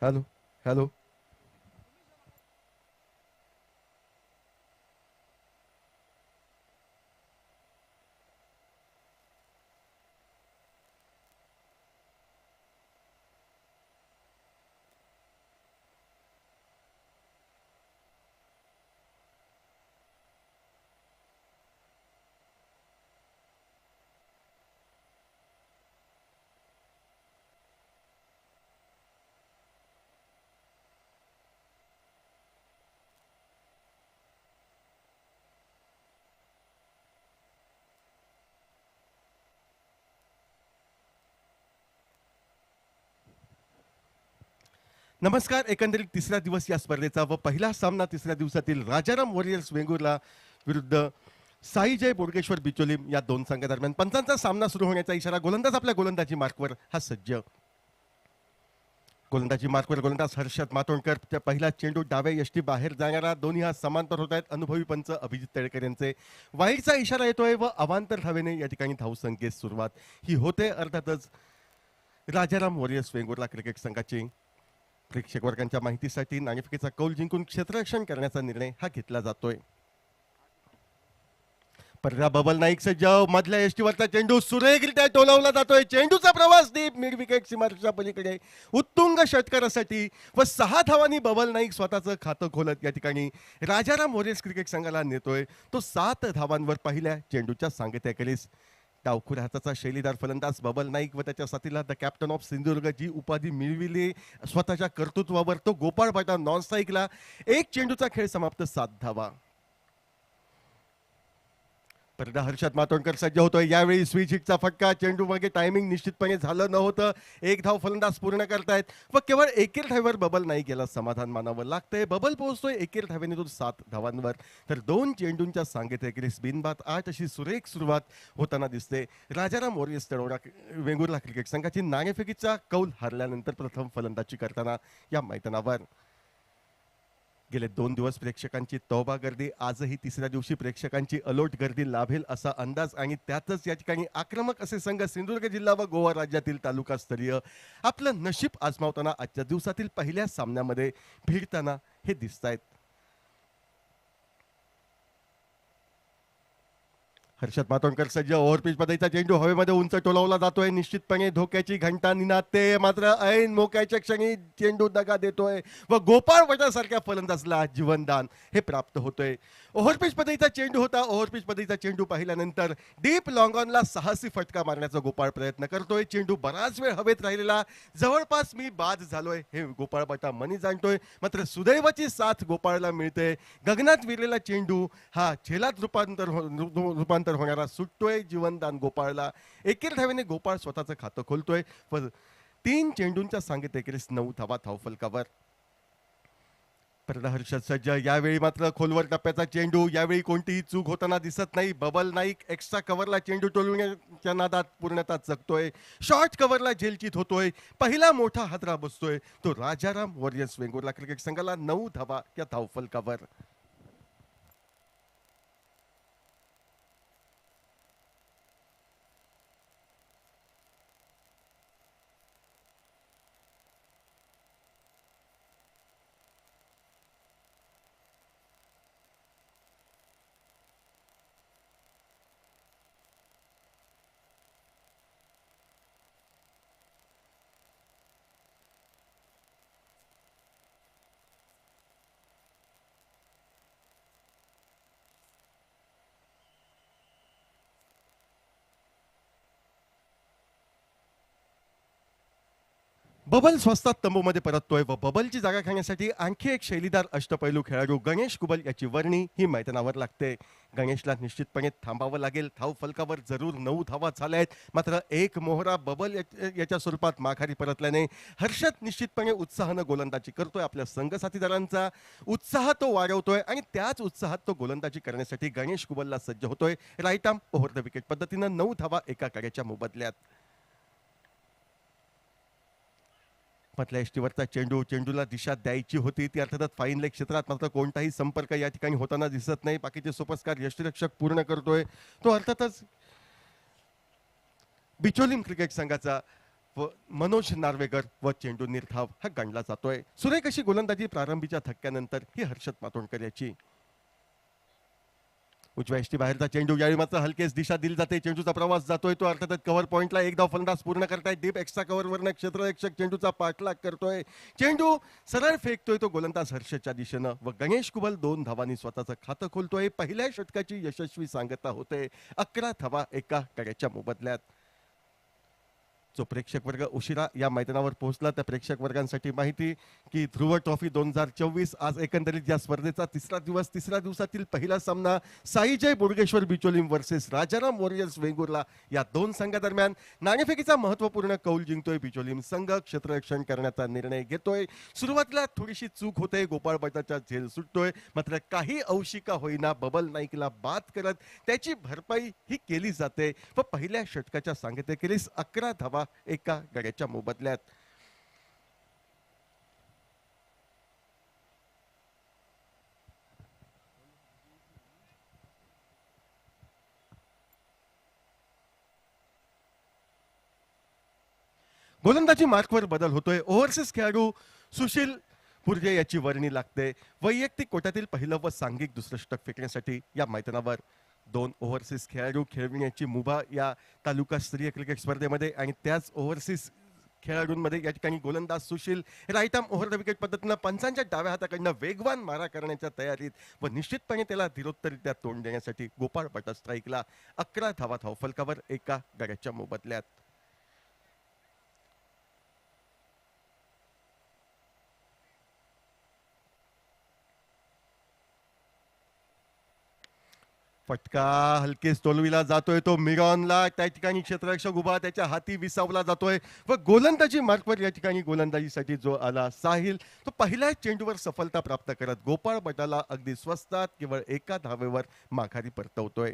Hello hello. नमस्कार. एकंदरीत तिसरा दिवस या स्पर्धेचा व पहिला सामना तिसऱ्या दिवसातील राजाराम वॉरियर्स वेंगुर्ला विरुद्ध साई जय बोडगेश्वर बिचोलीम या दोन संघादरम्यान पंचांचा सामना सुरू होण्याचा इशारा. गोलंदाज आपल्या गोलंदाजी मार्कवर हा सज्ज. गोलंदाजी मार्कवर गोलंदाज हर्षद मातोंडकर. त्या पहिला चेंडू डाव्या यष्टी बाहेर जाणारा. दोन्ही हा समांतर होत आहेत. अनुभवी पंच अभिजित तळेकर यांचे. वाईडचा इशारा येतोय व अवांतर धावेने या ठिकाणी धावसंख्येत सुरुवात ही होते. अर्थातच राजाराम वॉरियर्स वेंगुर्ला क्रिकेट संघाची प्रेक्षक वर्गांच्या माहितीसाठी नाणेफेकीचा कौल जिंकून क्षेत्ररक्षण करण्याचा निर्णय हा घेतला जातोय. परदा बबल नाईक सज्ज. मधल्या यष्टीवरचा चेंडू सुरेखरित्या टोलवला जातोय. चेंडूचा प्रवास डीप मिड विकेट सीमारेषेच्या पलीकडे उत्तुंग षटकारासाठी व 6 धावांनी बबल नाईक स्वतःचं खातं खोलत या ठिकाणी राजाराम वॉरियर्स क्रिकेट संघाला नेतोय. तो 7 धावांवर पहिल्या चेंडूच्या सांगत्याखेरीस डावखुऱ्या हाताचा शैलीदार फलंदाज बबल नाईक व त्याच्या साथीला द कॅप्टन ऑफ सिंधुदुर्ग जी उपाधी मिळविली स्वतःच्या कर्तृत्वावर तो गोपाळ पाटा नॉन स्ट्राईकला. एक चेंडूचा खेळ समाप्त. 7 धावा. परदा हर्षद मातोंडकर सज्ज होतोय. यावेळी स्विच हिटचा फटका. चेंडू मागे टायमिंग निश्चितपणे झालं नव्हतं. एक धाव फलंदाज पूर्ण करतायत व केवळ एकेर धावेवर बबल नाईक याला समाधान मानावं लागतंय. बबल पोहोचतोय एकेर धावेने तो 7 धावांवर. तर 2 चेंडूंच्या सांगतेखेरीस बिनबाद 8 अशी सुरेख सुरुवात होताना दिसते. राजाराम वॉरियर्स तळोरा वेंगुर्ला क्रिकेट संघाची नाणेफेकीचा कौल हरल्यानंतर प्रथम फलंदाजी करताना या मैदानावर. गेले 2 दिवस प्रेक्षकांची तौबा गर्दी. आजही तिसऱ्या दिवशी प्रेक्षकांची अलोट गर्दी लाभेल असा अंदाज आणि त्यातच या ठिकाणी आक्रमक असे संघ सिंधुदुर्ग जिल्हा व गोवा राज्यातील तालुकास्तरीय आपलं नशीब आजमावताना आजच्या दिवसातील पहिल्या सामन्यामध्ये भिडताना हे दिसतायत. हर्षद मातोंडकर सज्ज. ओव्हरपिच पद्धतीचा चेंडू हवेमध्ये उंच टोलावला जातोय. निश्चितपणे धोक्याची घंटा निनादते. मात्र ऐन मोक्याच्या क्षणी चेंडू दगा देतोय व गोपाळ वटासारख्या फलंदाजला जीवनदान हे प्राप्त होतोय. ओव्हरपिच पद्धतीचा चेंडू होता. ओव्हरपिच पद्धतीचा चेंडू पाहिल्यानंतर डीप लॉंग ऑनला साहसी फटका मारण्याचा गोपाळ प्रयत्न करतोय. चेंडू बराच वेळ हवेत राहिलेला. जवळपास मी बाद झालोय हे गोपाळ बटा मनी जाणतोय. मात्र सुदैवाची साथ गोपाळला मिळते. गगनात विरलेला चेंडू हा झेलात रूपांतर होणारा सुटतोय. जीवनदान गोपाळला. एकेर धावेने गोपाळ स्वतःचं खातं खोलतोय व 3 चेंडूंच्या सांगतेखेरीस 9 धावा धावफलकावर. परदा हर्षद सज्ज. यावेळी मात्र खोलवर टप्प्याचा चेंडू. यावेळी कोणतीही चूक होताना दिसत नाही. बबल नाईक एक्स्ट्रा कव्हरला चेंडू टोलवण्याच्या नादात पूर्णतः चकतोय. शॉर्ट कव्हरला झेलचित होतोय. पहिला मोठा हादरा बसतोय तो राजाराम वॉरियर्स वेंगुर्ला क्रिकेट संघाला. 9 धावा या धावफलकावर. बबल स्वस्तात तंबूमध्ये परततोय व बबलची जागा घेण्यासाठी आणखी एक शैलीदार अष्टपैलू खेळाडू गणेश कुबल याची वर्णी ही मैदानावर लागते. गणेशला निश्चितपणे थांबावं लागेल. धाव फलकावर जरूर 9 धावा झाल्या आहेत. मात्र एक मोहरा बबल याच्या स्वरूपात माघारी परतल्याने हर्षद निश्चितपणे उत्साहानं गोलंदाजी करतोय. आपल्या संघ साथीदारांचा उत्साह तो वाढवतोय आणि त्याच उत्साहात तो गोलंदाजी करण्यासाठी गणेश कुबलला सज्ज होतोय. Right arm over the wicket पद्धतीनं 9 धावा एका कार्याच्या मोबदल्यात. मधल्या यष्टीवरचा चेंडू. चेंडूला दिशा द्यायची होती ती अर्थातच फाईन लेग क्षेत्रात. मात्र कोणताही संपर्क या ठिकाणी होताना दिसत नाही. बाकीचे सोपस्कार यष्टीरक्षक पूर्ण करतोय. तो अर्थातच बिचोलीम क्रिकेट संघाचा व मनोज नार्वेकर व चेंडू निर्धाव हा गणला जातोय. सुरेख अशी गोलंदाजी प्रारंभीच्या धक्क्यानंतर ही हर्षद मातोंडकर याची. उजव्या यष्टी बाहेरचा चेंडू, यावेळी मात्र हलकेच दिशा दिली जाते. चेंडूचा प्रवास जातोय तो अर्थातच कव्हर पॉइंटला. एक धाव फलंदाज पूर्ण करतायत. डीप एक्स्ट्रा कव्हरवरनं क्षेत्ररक्षक चेंडूचा पाठलाग करतोय. चेंडू सरळ फेकतोय तो गोलंदाज हर्षदच्या दिशेनं व गणेश कुबल 2 धावांनी स्वतःचं खातं खोलतोय. पहिल्या षटकाची यशस्वी सांगता होते. 11 धावा एका गड्याच्या मोबदल्यात. जो प्रेक्षक वर्ग उशिरा या मैदानावर पोहोचला त्या प्रेक्षक वर्गांसाठी माहिती की ध्रुव ट्रॉफी 2024 आज एकंदरीत या स्पर्धेचा तिसरा दिवस. तिसऱ्या दिवसातील पहिला सामना साईजय बोडगेश्वर बिचोलीम वर्सेस राजाराम वॉरियर्स वेंगुर्ला या दोन संघादरम्यान. नाणेफेकीचा महत्वपूर्ण कौल जिंकतोय बिचोलीम संघ. क्षेत्ररक्षण करण्याचा निर्णय घेतोय. सुरुवातीला थोडीशी चूक होते. गोपाळ भटाचा झेल सुटतोय. मात्र काही अंशिका होईना बबल नाईकला बाद करत त्याची भरपाई ही केली जाते व पहिल्या षटकाच्या सांगतेखेरीज 11 धावा एका गड्याच्या मोबदल्यात. गोलंदाजी मार्कवर बदल होतोय. ओव्हरसीज खेळाडू सुशील पुर्जे याची वर्णी लागते. वैयक्तिक कोट्यातील पहिलं व सांघिक दुसरं षटक फेकण्यासाठी या मैदानावर 2 ओव्हरसीज खेळाडू खेळविण्याची मुभा या तालुका स्तरीय क्रिकेट स्पर्धेमध्ये. आणि त्याच ओव्हरसीज खेळाडूंमध्ये या ठिकाणी गोलंदाज Sushil right arm over the wicket पद्धतीनं पंचांच्या डाव्या हाताकडनं वेगवान मारा करण्याच्या तयारीत व निश्चितपणे त्याला धीरोत्तरित्या तोंड देण्यासाठी गोपाळ भट स्ट्राईकला. 11 धावा धावफलकावर एका गड्याच्या मोबदल्यात. फटका हलकेच तोलविला जातोय तो मिरॉनला. त्या ठिकाणी क्षेत्ररक्षक उभा त्याच्या हाती विसावला जातोय व गोलंदाजी मार्कवर या ठिकाणी गोलंदाजीसाठी जो आला साहिल तो पहिल्याच चेंडूवर सफलता प्राप्त करत गोपाळ भटाला अगदी स्वस्तात केवळ एका धावेवर माघारी परतवतोय.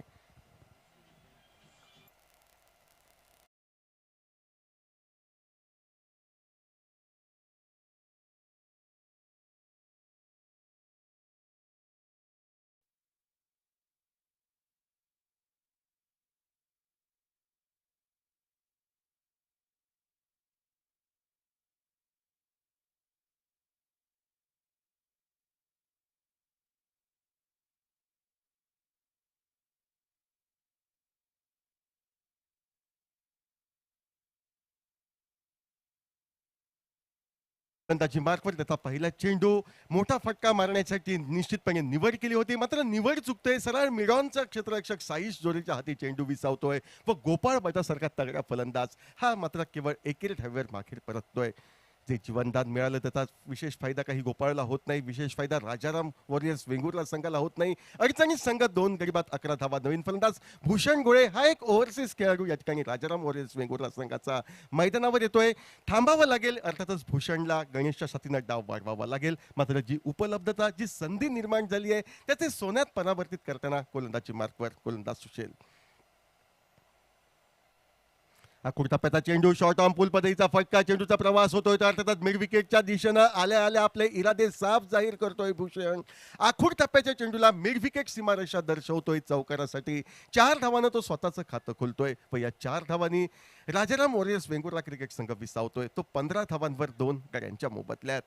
गोलंदाजी मार्कवर त्याचा पहिला चेंडू मोठा फटका मारण्यासाठी निश्चितपणे निवड केली होती. मात्र निवड चुकते. सरळ मिडॉनचा क्षेत्ररक्षक साईश जोरीच्या हाती चेंडू विसावतोय व गोपाळ भटासारखा तगडा फलंदाज हा मात्र केवळ एकेरी धावेवर माघेर परततोय. जे जीवनदान मिळालं त्याचा विशेष फायदा काही गोपाळला होत नाही. विशेष फायदा राजाराम वॉरियर्स वेंगुर्ला संघाला होत नाही. अडचणीत संघ 2 गरीबात 11 धावा. नवीन फलंदाज भूषण गोळे हा एक ओव्हरसीज खेळाडू या ठिकाणी राजाराम वॉरियर्स वेंगुर्ला संघाचा मैदानावर येतोय. थांबावं लागेल अर्थातच भूषणला गणेशच्या साथीनं डाव वाढवावा लागेल. मात्र जी उपलब्धता जी संधी निर्माण झाली आहे त्याचे सोन्यात परावर्तित करताना गोलंदाजी मार्कवर गोलंदाज सुशेल. हा टप्प्याचा चेंडू शॉर्ट ऑन पूल पद्धतीचा फटका. चेंडूचा प्रवास होतोय तर अर्थात मिड विकेटच्या दिशेनं आल्या आल्या आपले इरादे साफ जाहीर करतोय भूषण. आखूड टप्प्याच्या चेंडूला मिड विकेट सीमारेषा दर्शवतोय चौकारासाठी. 4 धावानं तो स्वतःचं खातं खोलतोय व या 4 धावांनी राजाराम वॉरियर्स वेंगुर्ला क्रिकेट संघ विसावतोय तो 15 धावांवर 2 गड्यांच्या मोबदल्यात.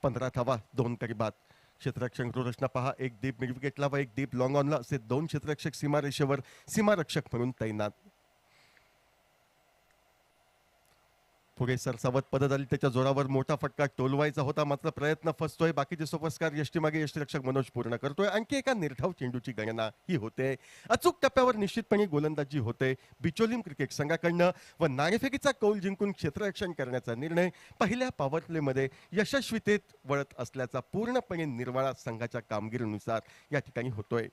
15 धावा 2 गडी क्षेत्ररक्षक रचना पहा. एक डीप मिड विकेटला व एक डीप लॉंग ऑनला असे 2 क्षेत्ररक्षक सीमारेषेवर सीमारक्षक म्हणून तैनात. पुढे सरसावत पदत आली त्याच्या जोरावर मोठा फटका टोलवायचा होता मात्र प्रयत्न फसतोय. बाकीचे सोपस्कार यष्टीमागे यष्टीरक्षक मनोज पूर्ण करतोय. आणखी एका निर्धाव चेंडूची गणना ही होते. अचूक टप्प्यावर निश्चितपणे गोलंदाजी होते बिचोलीम क्रिकेट संघाकडनं व नाणेफेकीचा कौल जिंकून क्षेत्ररक्षण करण्याचा निर्णय पहिल्या पॉवर प्लेमध्ये यशस्वीतेत वळत असल्याचा पूर्णपणे निर्वाळा संघाच्या कामगिरीनुसार या ठिकाणी होतोय.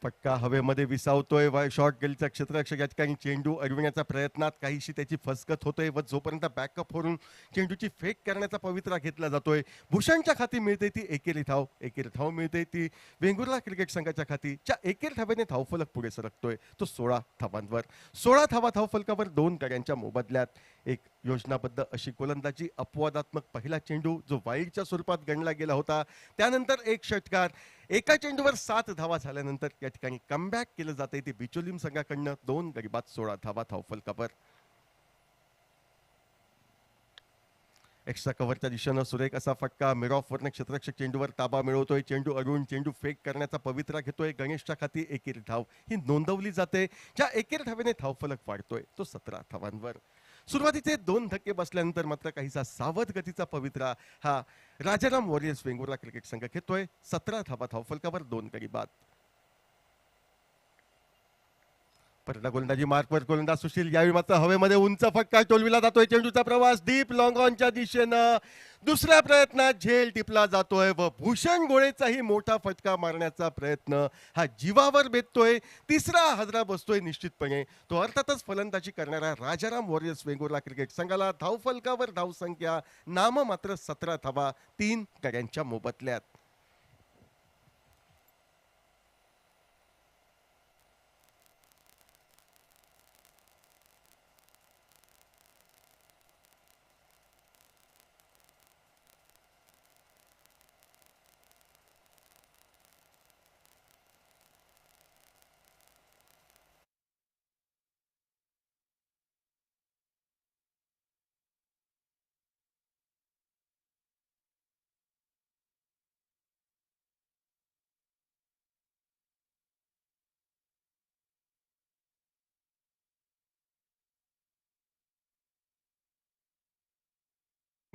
फटका हवेमध्ये विसावतोय, शॉर्ट गेलचा क्षेत्ररक्षक या ठिकाणी चेंडू अडविण्याच्या प्रयत्नात काहीशी त्याची फसगत होते व जोपर्यंत बॅकअप वरून चेंडूची फेक करण्याचा पवित्रा घेतला जातोय. भूषणच्या खाती मिळते ती एकेरी धाव, एकेरी धाव मिळते ती वेंगुर्ला क्रिकेट संघाच्या खाती. ज्या एकेरी धावेने धावफलक पुढे सरकतोय तो 16 धावांवर. 16 धावा धावफलकावर 2 गड्यांच्या मोबदल्यात. एक योजनाबद्ध अशी गोलंदाजी, अपवादात्मक पहिला चेंडू जो वाईडच्या स्वरूपात गणला गेला होता, त्यानंतर एक षटकार, एका चेंडूवर 7 धावा झाल्यानंतर या ठिकाणी कमबॅक केलं जाते ते बिचोलीम संघाकडनं. 2 गडी बाद 16 धावा धावफलकावर. एक्स्ट्रा कव्हरच्या दिशेनं सुरेख असा फटका, मिड ऑफ वरनं क्षेत्ररक्षक चेंडूवर ताबा मिळवतोय, चेंडू अडवून चेंडू फेक करण्याचा पवित्रा घेतोय. गणेशच्या खाती एकेरी धाव ही नोंदवली जाते. ज्या एकेरी धावेने धावफलक वाढतोय तो 17 धावांवर. सुरुवातीचे 2 धक्के बसल्यानंतर मात्र काहीसा सावध गतीचा पवित्रा हा राजाराम वॉरियर्स वेंगुर्ला क्रिकेट संघ घेतोय. 17 धावा धावफलकावर 2 गडी बाद. परत गोलंदाजी मार्कवर गोलंदाज सुशील, यावेळी मात्र हवेमध्ये उंच फटका टोलविला जातोय. चेंडूचा प्रवास डीप लॉंग ऑनच्या दिशेनं दुसऱ्या प्रयत्नात झेल टिपला जातोय व भूषण गोळेचाही मोठा फटका मारण्याचा प्रयत्न हा जीवावर बेततोय. तिसरा हादरा बसतोय निश्चितपणे. तो अर्थातच फलंदाजी करणाऱ्या राजाराम वॉरियर्स वेंगुर्ला क्रिकेट संघाला. धावफलकावर धावसंख्या नाम मात्र 17 धावा 3 गड्यांच्या मोबदल्यात.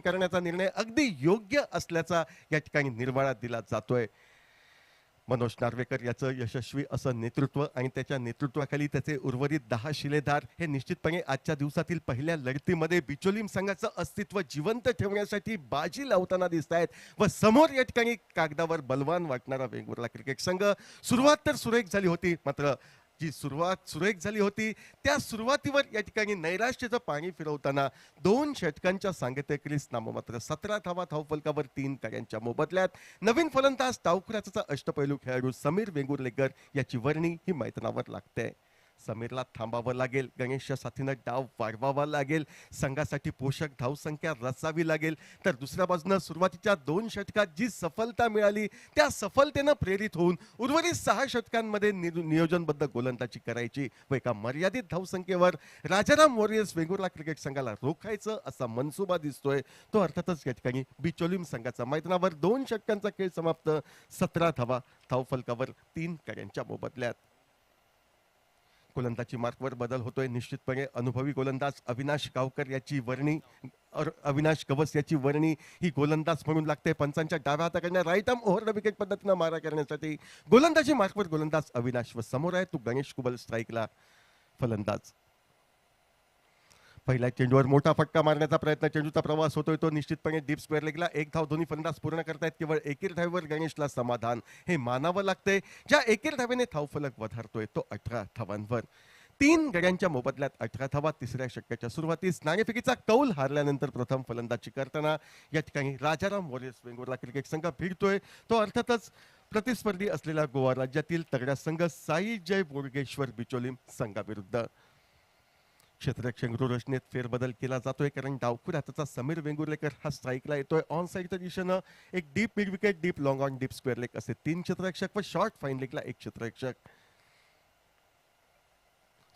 करण्याचा निर्णय अगदी योग्य असल्याचा या ठिकाणी निर्वाळा दिला जातोय. मनोज नार्वेकर याचं यशस्वी असं नेतृत्व आणि त्याच्या नेतृत्वाखाली त्याचे उर्वरित 10 शिलेदार हे निश्चितपणे आजच्या दिवसातील पहिल्या लढतीमध्ये बिचोलीम संघाचं अस्तित्व जिवंत ठेवण्यासाठी बाजी लावताना दिसत आहेत. व समोर या ठिकाणी कागदावर बलवान वाटणारा वेंगुर्ला क्रिकेट संघ. सुरुवात तर सुरेख झाली होती, मात्र जी सुरुवात सुरेख झाली होती त्या सुरुवातीवर या ठिकाणी नैराश्याचं पाणी फिरवताना 2 षटकांच्या सांगतेकरीस नाममात्र 17 धावा धावफलकावर 3 गड्यांच्या मोबदल्यात. नवीन फलंदाज डावखुराचा अष्टपैलू खेळाडू समीर वेंगुर्लेकर याची वर्णी ही मैदानावर लागते. समीरला थांबावं लागेल, गणेशच्या साथीनं डाव वाढवावा लागेल, संघासाठी पोषक धावसंख्या रचावी लागेल. तर दुसऱ्या बाजूनं सुरुवातीच्या 2 षटकात जी सफलता मिळाली त्या सफलतेनं प्रेरित होऊन उर्वरित 6 षटकांमध्ये नियोजनबद्ध गोलंदाजी करायची व एका मर्यादित धावसंख्येवर राजाराम वॉरियर्स वेंगुर्ला क्रिकेट संघाला रोखायचं असा मनसुबा दिसतोय. तो अर्थातच या ठिकाणी बिचोलीम संघाचा. मैदानावर 2 षटकांचा खेळ समाप्त. 17 धावा धावफलकावर 3 गड्यांच्या मोबदल्यात. गोलंदाजी मार्कवर बदल होतोय निश्चितपणे. अनुभवी गोलंदाज अविनाश गावकर याची वर्णी, अविनाश कवस याची वर्णी ही गोलंदाज म्हणून लागते. पंचांच्या डाव्या हाताकडनं right arm over the wicket पद्धतीनं मारा करण्यासाठी गोलंदाजी मार्कवर गोलंदाज अविनाश व समोर आहे तो गणेश कुबल स्ट्राईकला फलंदाज. पहिल्या चेंडूवर मोठा फटका मारण्याचा प्रयत्न, चेंडूचा प्रवास होतोय तो निश्चितपणे डीप स्क्वेअर लेगला. 1 धाव दोन्ही फलंदाज पूर्ण करतायत. केवळ एकेर धावेवर गणेशला समाधान हे मानावं लागतंय. ज्या एकेर धावेने धावफलक वधारतोय तो 18 धावांवर. 3 गड्यांच्या मोबदल्यात 18 धावा. तिसऱ्या षटकाच्या सुरुवातीस नाणेफेकीचा कौल हारल्यानंतर प्रथम फलंदाजी करताना या ठिकाणी राजाराम वॉरियर्स वेंगुर्ला क्रिकेट संघ भिडतोय. तो अर्थातच प्रतिस्पर्धी असलेला गोवा राज्यातील तगड्या संघ साई जय बोडगेश्वर बिचोलीम संघाविरुद्ध. क्षेत्ररक्षक रचनेत फेरबदल केला जातोय कारण डावखुर हाताचा समीर वेंगुर्लेकर हा स्ट्राईकला येतोय. ऑन साईडच्या दिशेनं एक deep mid wicket, deep long on, deep square leg असे 3 क्षेत्ररक्षक व शॉर्ट फाईन लेगला 1 क्षेत्ररक्षक.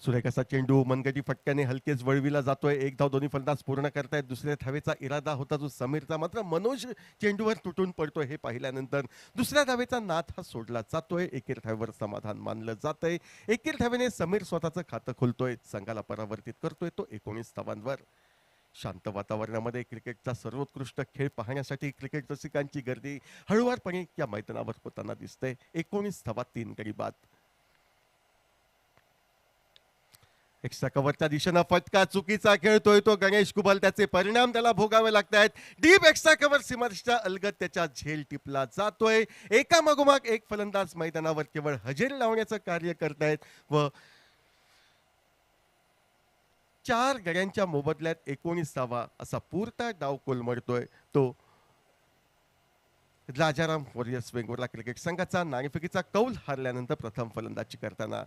सुरेख असा चेंडू मनगटी फटक्याने हलकेच वळविला जातोय. 1 धाव दोन्ही फलंदाज पूर्ण करतायत. दुसऱ्या धावेचा इरादा होता जो समीरचा, मात्र मनोज चेंडूवर तुटून पडतोय. हे पाहिल्यानंतर दुसऱ्या धावेचा नाद हा सोडला जातोय. एकेर धावेवर समाधान मानलं जातंय. एकेर धावेने समीर स्वतःचं खातं खोलतोय, संघाला परावर्तित करतोय तो 19 धावांवर. शांत वातावरणामध्ये क्रिकेटचा सर्वोत्कृष्ट खेळ पाहण्यासाठी क्रिकेट रसिकांची गर्दी हळूवारपणे या मैदानावर होताना दिसते. 19 धावा 3 गडी बाद. एक्स्ट्रा कव्हरच्या दिशेनं फटका चुकीचा खेळतोय तो गणेश कुबल. त्याचे परिणाम त्याला भोगावे लागत आहेत. डीप एक्स्ट्रा कव्हर सीमारेषेच्या अलगद त्याच्या झेल टिपला जातोय. एका मागोमाग एक फलंदाज मैदानावर केवळ हजेरी लावण्याचं कार्य करतायत व 4 गड्यांच्या मोबदल्यात 19वा असा पुरता डाव कोलमडतोय तो राजाराम वॉरियर्स वेंगुर्ला क्रिकेट संघाचा. नाणेफेकीचा कौल हारल्यानंतर प्रथम फलंदाजी करताना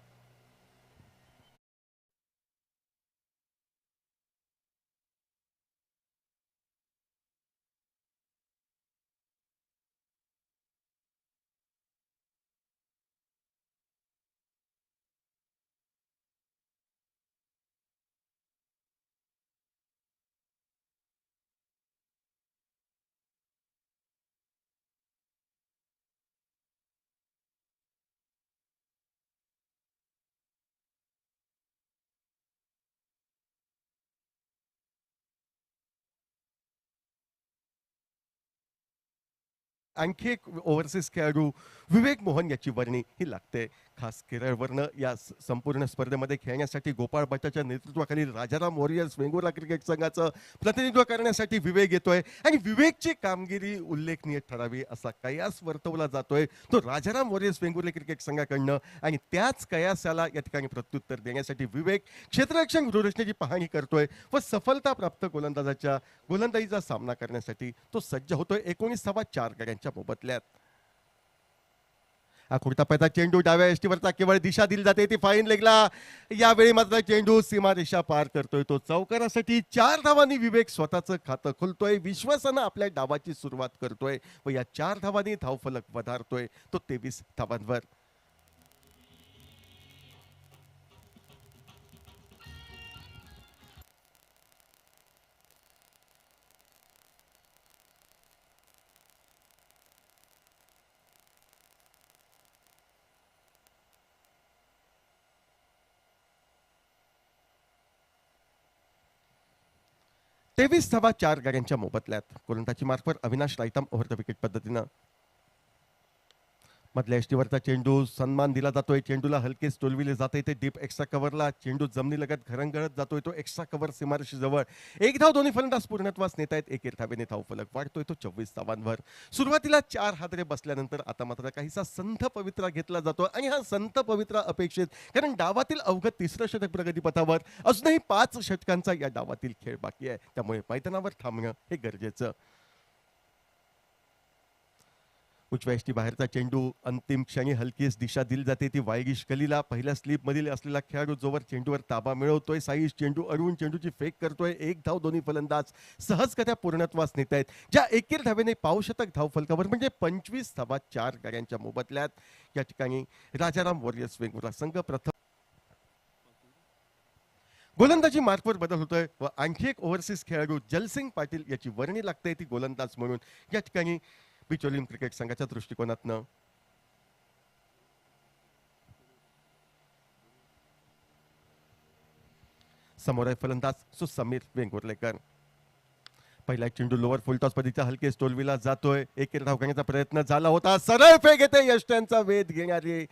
आणखी एक ओव्हरसीज खेळाडू विवेक मोहन याची वर्णी ही लागते. खास केरळवरनं या संपूर्ण स्पर्धेमध्ये खेळण्यासाठी गोपाळ भट्टाच्या नेतृत्वाखाली राजाराम वॉरियर्स वेंगुर्ला क्रिकेट संघाचं प्रतिनिधित्व करण्यासाठी विवेक येतोय आणि विवेकची कामगिरी उल्लेखनीय ठरावी असा कयास वर्तवला जातोय तो राजाराम वॉरियर्स वेंगुर्ला क्रिकेट संघाकडनं. आणि त्याच कयासाला या ठिकाणी प्रत्युत्तर देण्यासाठी विवेक क्षेत्ररक्षण गृहरचनेची पाहणी करतोय व सफलता प्राप्त गोलंदाजीचा सामना करण्यासाठी तो सज्ज होतोय. 19वा 4 गड्यांच्या मोबदल्यात. आखूड टप्प्याचा चेंडू डाव्या यष्टीवरचा केवळ दिशा दिली जाते ती फाईन लेगला. यावेळी मात्र चेंडू सीमारेषा पार करतोय तो चौकारासाठी. 4 धावांनी विवेक स्वतःचं खातं खुलतोय. विश्वासानं आपल्या डावाची सुरुवात करतोय व या 4 धावांनी धावफलक वधारतोय तो 23 धावांवर. तेवीस धावा 4 गाड्यांच्या मोबदल्यात. गोलंदाजी मार्फत अविनाश रायताम ओव्हर द विकेट पद्धतीनं. मधल्या यष्टीवरचा चेंडू सन्मान दिला जातोय. चेंडूला हलकेच टोलविले जाते ते डीप एक्स्ट्रा कव्हरला. चेंडू जमिनीलगत घरंगळत जातोय तो एक्स्ट्रा कव्हर सीमारेषेजवळ. 1 धाव दोन्ही फलंदाज पूर्णत्वास नेत आहेत. 1 धावेने धावफलक वाढतोय तो 24 धावांवर. सुरुवातीला 4 हादरे बसल्यानंतर आता मात्र काहीसा संथ पवित्रा घेतला जातो आणि हा संत पवित्रा अपेक्षित, कारण डावातील अवघड 3रं षटक प्रगतीपथावर. अजूनही 5 षटकांचा या डावातील खेळ बाकी आहे, त्यामुळे मैदानावर थांबणं हे गरजेचं. उजव्या यष्टी बाहेरचा चेंडू अंतिम क्षणी हलकीच दिशा दिली जाते ती वायगिश कलीला. पहिल्या स्लिप मधील असलेला खेळाडू जोवर चेंडूवर ताबा मिळवतोय साईश चेंडू अडवून चेंडूची फेक करतोय. 1 धाव दोन्ही फलंदाज सहजगत्या पूर्णत्वास नेत आहेत. ज्या 1 धावेने पावशतक धावफलकावर म्हणजे 25 धावा 4 गाड्यांच्या मोबदल्यात. या ठिकाणी राजाराम वॉरियर्स वेंगुर्ला संघ प्रथम. गोलंदाजी मार्कवर बदल होतोय व आणखी एक ओव्हरसीज खेळाडू जलसिंग पाटील याची वर्णी लागते ती गोलंदाज म्हणून. या ठिकाणी बिचोलीम क्रिकेट संघाच्या दृष्टिकोनातनं समोर आहे फलंदाज सो समीर वेंगुर्लेकर. पहिला चेंडू लोअर फुलटॉस पद्धतीचा हलकेच टोलविला जातोय. 1 धाव घेण्याचा प्रयत्न झाला होता. सरळ फेक येते यष्ट्यांचा वेध घेणारी.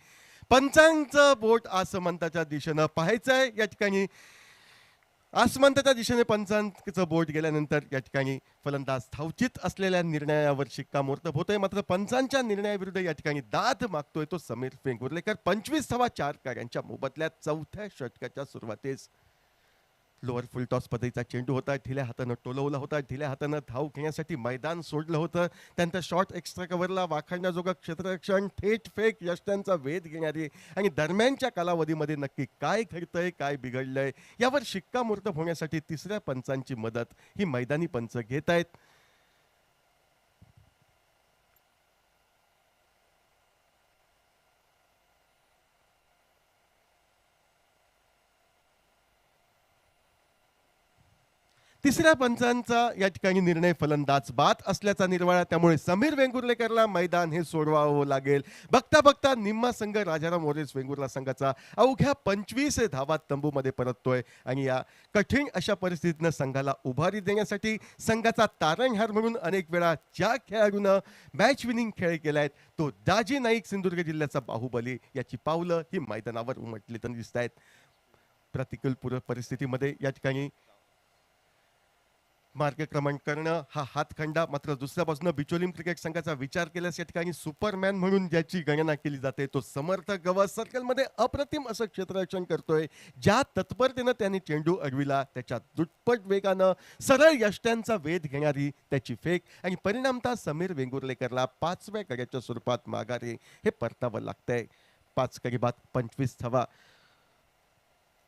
पंचांचं बोट आसमंताच्या दिशेनं पाहायचंय. या ठिकाणी आसमंताच्या दिशेने पंचांचं बोट गेल्यानंतर या ठिकाणी फलंदाज धावचित असलेल्या निर्णयावर शिक्कामोर्तब होतोय. मात्र पंचांच्या निर्णयाविरुद्ध या ठिकाणी दाद मागतोय तो समीर वेंगुर्लेकर. 25 धावा 4 गाड्यांच्या मोबदल्यात 4थ्या षटकाच्या सुरुवातीस. लोअर फुल टॉस पद्धतीचा चेंडू होता. ढिल्या हातानं टोलवला होता. ढिल्या हातानं धाव घेण्यासाठी मैदान सोडलं होतं. त्यानंतर शॉर्ट एक्स्ट्रा कव्हरला वाखाणण्याजोगं क्षेत्ररक्षण, थेट फेक, यष्ट्यांचा वेध घेणारी आणि दरम्यानच्या कालावधीमध्ये नक्की काय घडतंय काय बिघडलंय यावर शिक्कामोर्तब होण्यासाठी 3ऱ्या पंचांची मदत ही मैदानी पंच घेत आहेत. तिसऱ्या पंचांचा या ठिकाणी निर्णय फलंदाज बाद असल्याचा निर्वाळा. त्यामुळे समीर वेंगुर्लेकरला मैदान हे सोडवावं लागेल. बघता बघता निम्मा संघ राजाराम वॉरियर्स वेंगुर्ला संघाचा अवघ्या 25 धावात तंबूमध्ये परततोय आणि या कठीण अशा परिस्थितीनं संघाला उभारी देण्यासाठी संघाचा तारणहार म्हणून अनेक वेळा ज्या खेळाडूनं मॅच विनिंग खेळ केलाय तो दाजी नाईक, सिंधुदुर्ग जिल्ह्याचा बाहुबली, याची पावलं ही मैदानावर उमटली तर दिसत आहेत. प्रतिकूल परिस्थितीमध्ये या ठिकाणी मार्गक्रमण करणं हा हातखंडा. मात्र दुसऱ्या बाजूनं बिचोलीम क्रिकेट संघाचा विचार केल्यास या ठिकाणी सुपरमॅन म्हणून ज्याची गणना केली जाते तो समर्थ गवस सर्कलमध्ये अप्रतिम असं क्षेत्ररक्षण करतोय. ज्या तत्परतेनं त्याने चेंडू अडविला त्याच्या दुप्पट वेगानं सरळ यष्ट्यांचा वेध घेणारी त्याची फेक आणि परिणामतः समीर वेंगुर्लेकरला 5व्या कड्याच्या स्वरूपात माघारी हे परतावं लागतंय. 5 कडी बाद 25 धावा.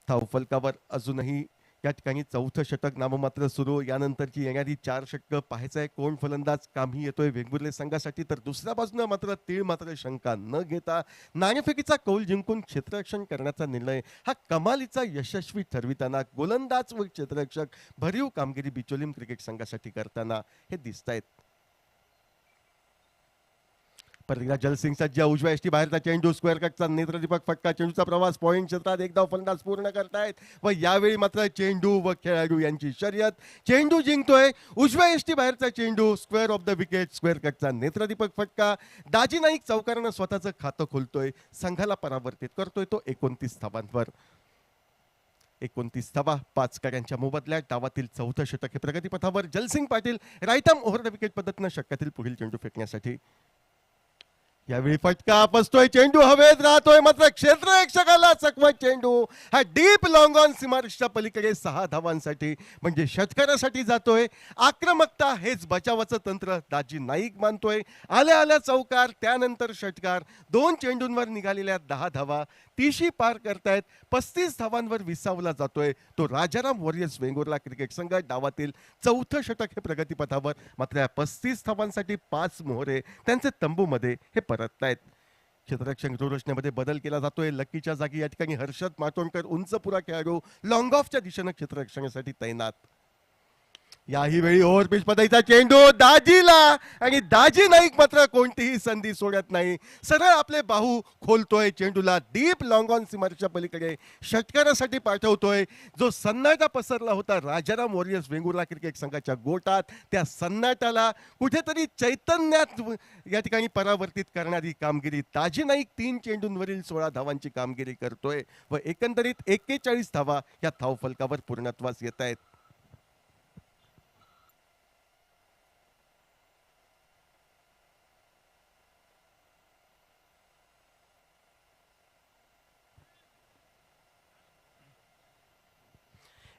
धावफलकावर अजूनही या ठिकाणी चौथं षटक नाममात्र सुरू. यानंतरची येणारी 4 षटकं पाहायचंय कोण फलंदाज कामी येतोय वेंगुर्ले संघासाठी. तर दुसऱ्या बाजूनं मात्र तीळ मात्र शंका न घेता नाणेफेकीचा कौल जिंकून क्षेत्ररक्षण करण्याचा निर्णय हा कमालीचा यशस्वी ठरविताना गोलंदाज व क्षेत्ररक्षक भरीव कामगिरी बिचोलीम क्रिकेट संघासाठी करताना हे दिसतायत. परतीला जलसिंग सज्ज उजव्या यष्टी बाहेरचा चेंडू स्क्वेअर कटचा नेत्रदीपक फटका. चेंडूचा प्रवास पॉइंट क्षेत्रात एक धाव फलंदाज पूर्ण करतायत व यावेळी मात्र चेंडू व खेळाडू यांची शर्यत. चेंडू जिंकतोय उजव्या यष्टी बाहेरचा चेंडू square off the wicket. Square कटचा नेत्रदीपक फटका. दाजी नाईक चौकारानं स्वतःचं खातं खोलतोय. संघाला परावर्तित करतोय तो 29 धावांवर. 29 धावा 5 कड्यांच्या मोबदल्यात डावातील चौथं षटक हे प्रगतीपथावर. Jalsingh Patil right arm over the wicket पद्धतीनं शक्यातील पुढील चेंडू फेकण्यासाठी. यावेळी फटका बसतोय. चेंडू हवेत राहतोय मात्र क्षेत्ररक्षकाला चकमक. चेंडू हा डीप लॉंग ऑन सीमारेषेच्या पलीकडे 6 धावांसाठी म्हणजे षटकारासाठी जातोय. आक्रमकता हेच बचावाचं तंत्र दाजी नाईक मानतोय. आल्या आल्या चौकार त्यानंतर षटकार. 2 चेंडूंवर निघालेल्या 10 धावा 30 पार करतायत. 35 धावांवर विसावला जातोय तो राजाराम वॉरियर्स वेंगुर्ला क्रिकेट संघ. डावातील चौथं षटक हे प्रगतीपथावर. मात्र या 35 धावांसाठी 5 मोहरे त्यांचे तंबूमध्ये हे परततायत. क्षेत्ररक्षण रूपरचनेमध्ये बदल केला जातोय. लकीच्या जागी या ठिकाणी हर्षद माटोणकर उंच पुरा खेळाडू लॉंग ऑफच्या दिशेनं क्षेत्ररक्षणासाठी तैनात. याही वेळी ओव्हरपिच पदाचा चेंडू दाजीला आणि दाजी नाईक मात्र कोणतीही संधी सोडत नाही. सरळ आपले बाहू खोलतोय. चेंडूला डीप लॉंग ऑन सीमारेषेच्या पलीकडे षटकारासाठी पाठवतोय. जो सन्नाटा पसरला होता राजाराम वॉरियर्स वेंगुर्ला क्रिकेट संघाच्या गोटात त्या सन्नाटाला कुठेतरी चैतन्यात या ठिकाणी परावर्तित करणारी कामगिरी दाजी नाईक 3 चेंडूंवरील 16 धावांची कामगिरी करतोय व एकंदरीत 41 धावा या धावफलकावर पूर्णत्वास येत आहेत.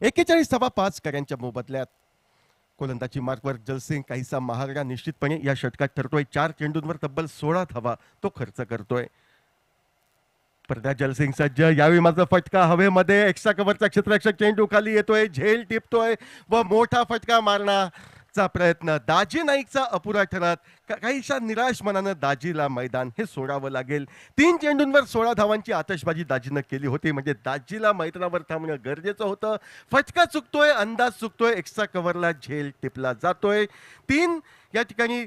एकेचाळीस धावा 5 कड्यांच्या मोबदल्यात. गोलंदाजी मार्कवर जलसिंग काहीसा महागडा निश्चितपणे या षटकात ठरतोय. 4 चेंडूंवर तब्बल 16 धावा तो खर्च करतोय. परदा जलसिंग सज्ज. यावेळी मात्र फटका हवेमध्ये. एक्स्ट्रा कव्हरचा क्षेत्ररक्षक चेंडू खाली येतोय. झेल टिपतोय व मोठा फटका मारण्याचा प्रयत्न दाजी नाईकचा अपुरा ठरत काहीशा निराश मनानं दाजीला मैदान हे सोडावं लागेल. 3 चेंडूंवर 16 धावांची आतषबाजी दाजीनं केली होती म्हणजे दाजीला मैदानावर थांबणं गरजेचं होतं. फटका चुकतोय. अंदाज चुकतोय. एक्स्ट्रा कव्हरला झेल टिपला जातोय. 3 या ठिकाणी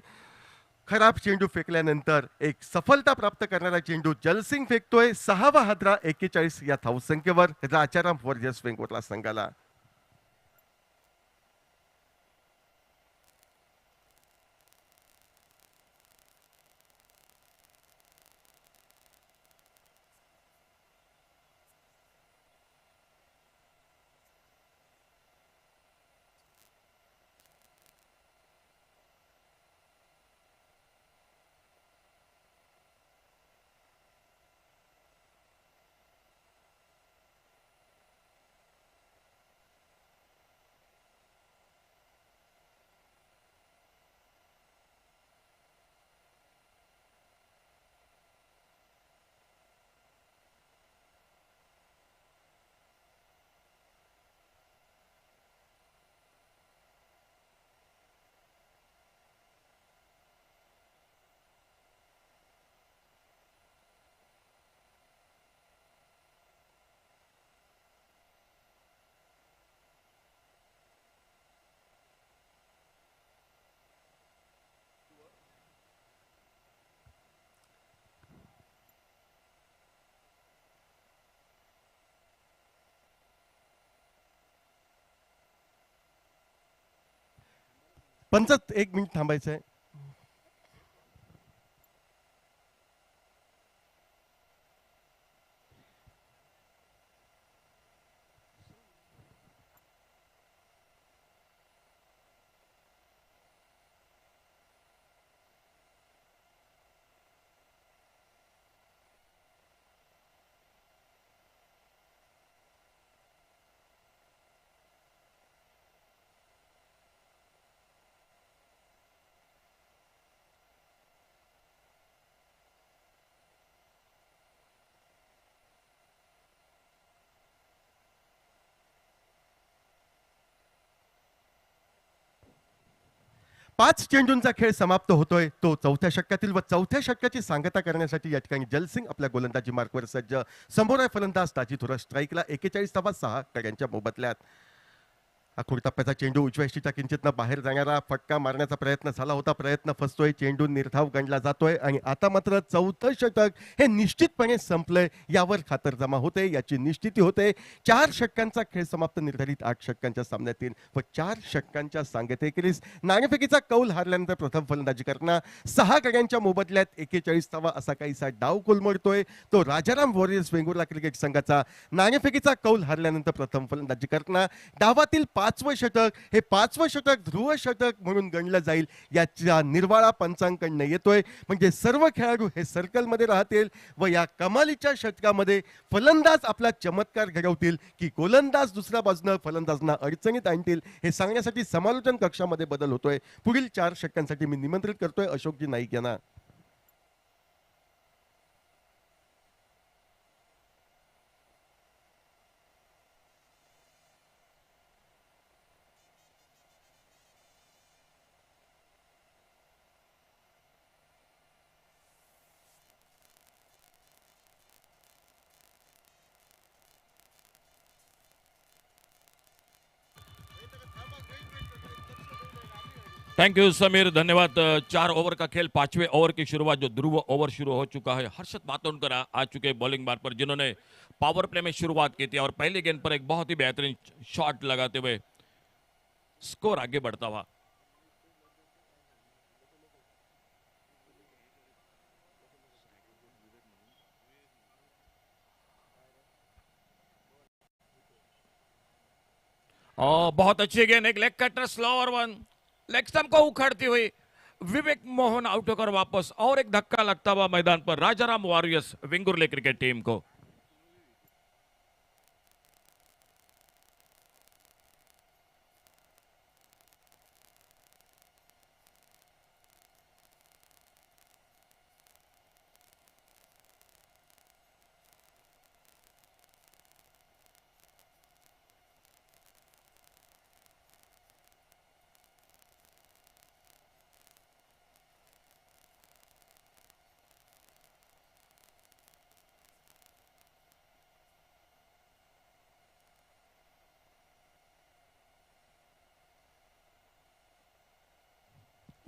खराब चेंडू फेकल्यानंतर एक सफलता प्राप्त करणारा चेंडू जलसिंग फेकतोय. 6वा हादरा 41 या धावसंख्येवर राजाराम वॉरियर्स वेंगुर्ला संघाला. पंचात 1 मिनिट थांबायचंय. 5 चेंडूंचा खेळ समाप्त होतोय तो चौथ्या षटकातील व चौथ्या षटकाची सांगता करण्यासाठी या ठिकाणी जलसिंग आपल्या गोलंदाजी मार्कवर सज्ज. समोर आहे फलंदाज ताजी थोरा स्ट्राईकला 41 धावा 6 गड्यांच्या मोबदल्यात. अखूड टप्प्याचा चेंडू उजव्या यष्टीच्या किंचितनं बाहेर जाणारा फटका मारण्याचा प्रयत्न झाला होता. प्रयत्न फसतोय, चेंडू निर्धाव गणला जातोय आणि आता मात्र चौथं षटक हे निश्चितपणे संपलंय यावर खातरजमा होते, याची निश्चिती होते. 4 षटकांचा खेळ समाप्त निर्धारित 8 षटकांच्या सामन्यातील व 4 षटकांच्या सांगतेखेरीज नाणेफेकीचा कौल हारल्यानंतर प्रथम फलंदाजी करणार 6 गड्यांच्या मोबदल्यात 41 धावा असा काहीसा डाव कोलमडतोय तो राजाराम वॉरियर्स वेंगुर्ला क्रिकेट संघाचा. नाणेफेकीचा कौल हारल्यानंतर प्रथम फलंदाजी करणार डावातील 5वं षटक हे 5वं षटक ध्रुव षटक म्हणून गणलं जाईल याचा निर्वाळा पंचांकडनं येतोय. म्हणजे सर्व खेळाडू हे सर्कलमध्ये राहतील व या कमालीच्या षटकामध्ये फलंदाज आपला चमत्कार घडवतील की गोलंदाज दुसऱ्या बाजूनं फलंदाजांना अडचणीत आणतील हे सांगण्यासाठी समालोचन कक्षामध्ये बदल होतोय. पुढील 4 षटकांसाठी मी निमंत्रित करतोय अशोकजी नाईक यांना. थैंक यू समीर, धन्यवाद। 4 ओवर का खेल, 5वें ओवर की शुरुआत जो ध्रुव ओवर शुरू हो चुका है। हर्षद मातोंडकर आ चुके बॉलिंग बार पर, जिन्होंने पावर प्ले में शुरुआत की थी और पहली गेंद पर एक बहुत ही बेहतरीन शॉट लगाते हुए स्कोर आगे बढ़ता हुआ। बहुत अच्छी गेंद, एक leg cutter slower one, leg stump को उखाड़ती हुई विवेक मोहन आउट होकर वापस, और एक धक्का लगता हुआ मैदान पर Rajaram warriors Vengurle cricket team को।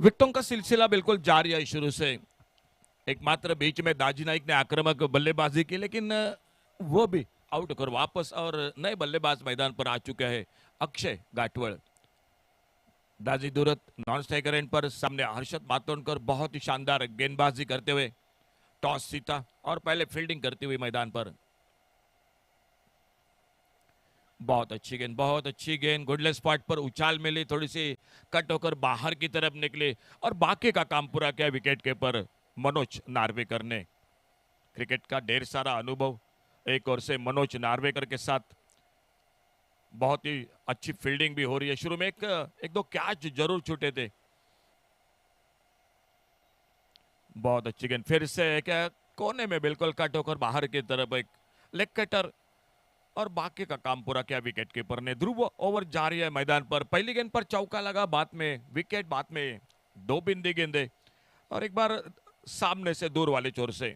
विकेटों का सिलसिला बिल्कुल जारी है शुरू से। एकमात्र बीच में दाजी नाइक ने आक्रामक बल्लेबाजी की, लेकिन वो भी आउट होकर वापस, और नए बल्लेबाज मैदान पर आ चुके हैं अक्षय गाठवड़। दाजी दुरत नॉन स्ट्राइकर एंड पर, सामने हर्षद मातोंडकर बहुत ही शानदार गेंदबाजी करते हुए टॉस जीता और पहले फील्डिंग करती हुई मैदान पर। बहुत अच्छी गेंद, बहुत अच्छी गेंद, गुडले स्पॉट पर उछाल मिली, थोड़ी सी कट होकर बाहर की तरफ निकली और बाकी का काम पूरा किया विकेट कीपर मनोज नार्वेकर ने। क्रिकेट का ढेर सारा अनुभव एक ओर से मनोज नार्वेकर के साथ, बहुत ही अच्छी फील्डिंग भी हो रही है। शुरू में एक दो कैच जरूर छूटे थे। बहुत अच्छी गेंद, फिर से एक कोने में बिल्कुल कट होकर बाहर की तरफ एक लेग कटर, और बाकी का काम पूरा किया विकेट कीपर ने। ध्रुव ओवर जारी है मैदान पर। पहली गेंद पर चौका लगा, बाद में विकेट, बाद में 2 बिंदी गेंदे और एक बार सामने से दूर वाले छोर से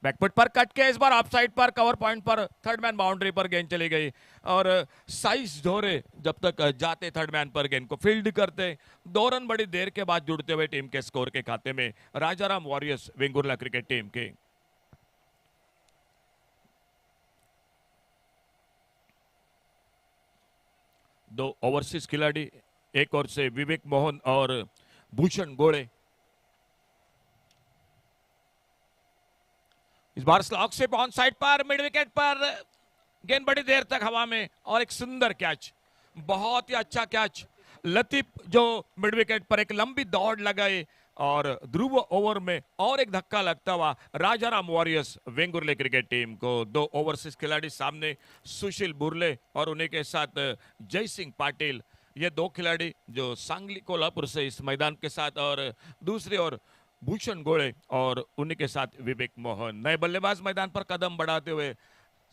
बैकफुट पर कट के, इस बार ऑफ साइड पर कवर पॉइंट पर थर्ड मैन बाउंड्री पर गेंद चली गई, और साइज धोरे जब तक जाते थर्ड मैन पर गेंद को फील्ड करते। 2 रन बड़ी देर के बाद जुड़ते हुए टीम के स्कोर के खाते में Rajaram warriors Vengurla cricket team के। दो ओवरसीज खिलाड़ी, एक ओर से विवेक मोहन और भूषण गोड़े। इस बार स्लॉग से ऑन साइड पर, मिड विकेट पर गेंद बड़ी देर तक हवा में, और एक सुंदर कैच, बहुत ही अच्छा कैच। लतीफ जो मिड विकेट पर एक लंबी दौड़ लगाए, और ध्रुव ओवर में और एक धक्का लगता हुआ Rajaram warriors Vengurle cricket team को। 2 ओवरसीज खिलाड़ी सामने, सुशील बुर्ले और उन्हीं के साथ जय सिंह पाटिल। ये 2 खिलाड़ी जो सांगली कोल्हापुर से इस मैदान के साथ, और दूसरी ओर भूषण गोड़े और उन्हीं के साथ विवेक मोहन। नए बल्लेबाज मैदान पर कदम बढ़ाते हुए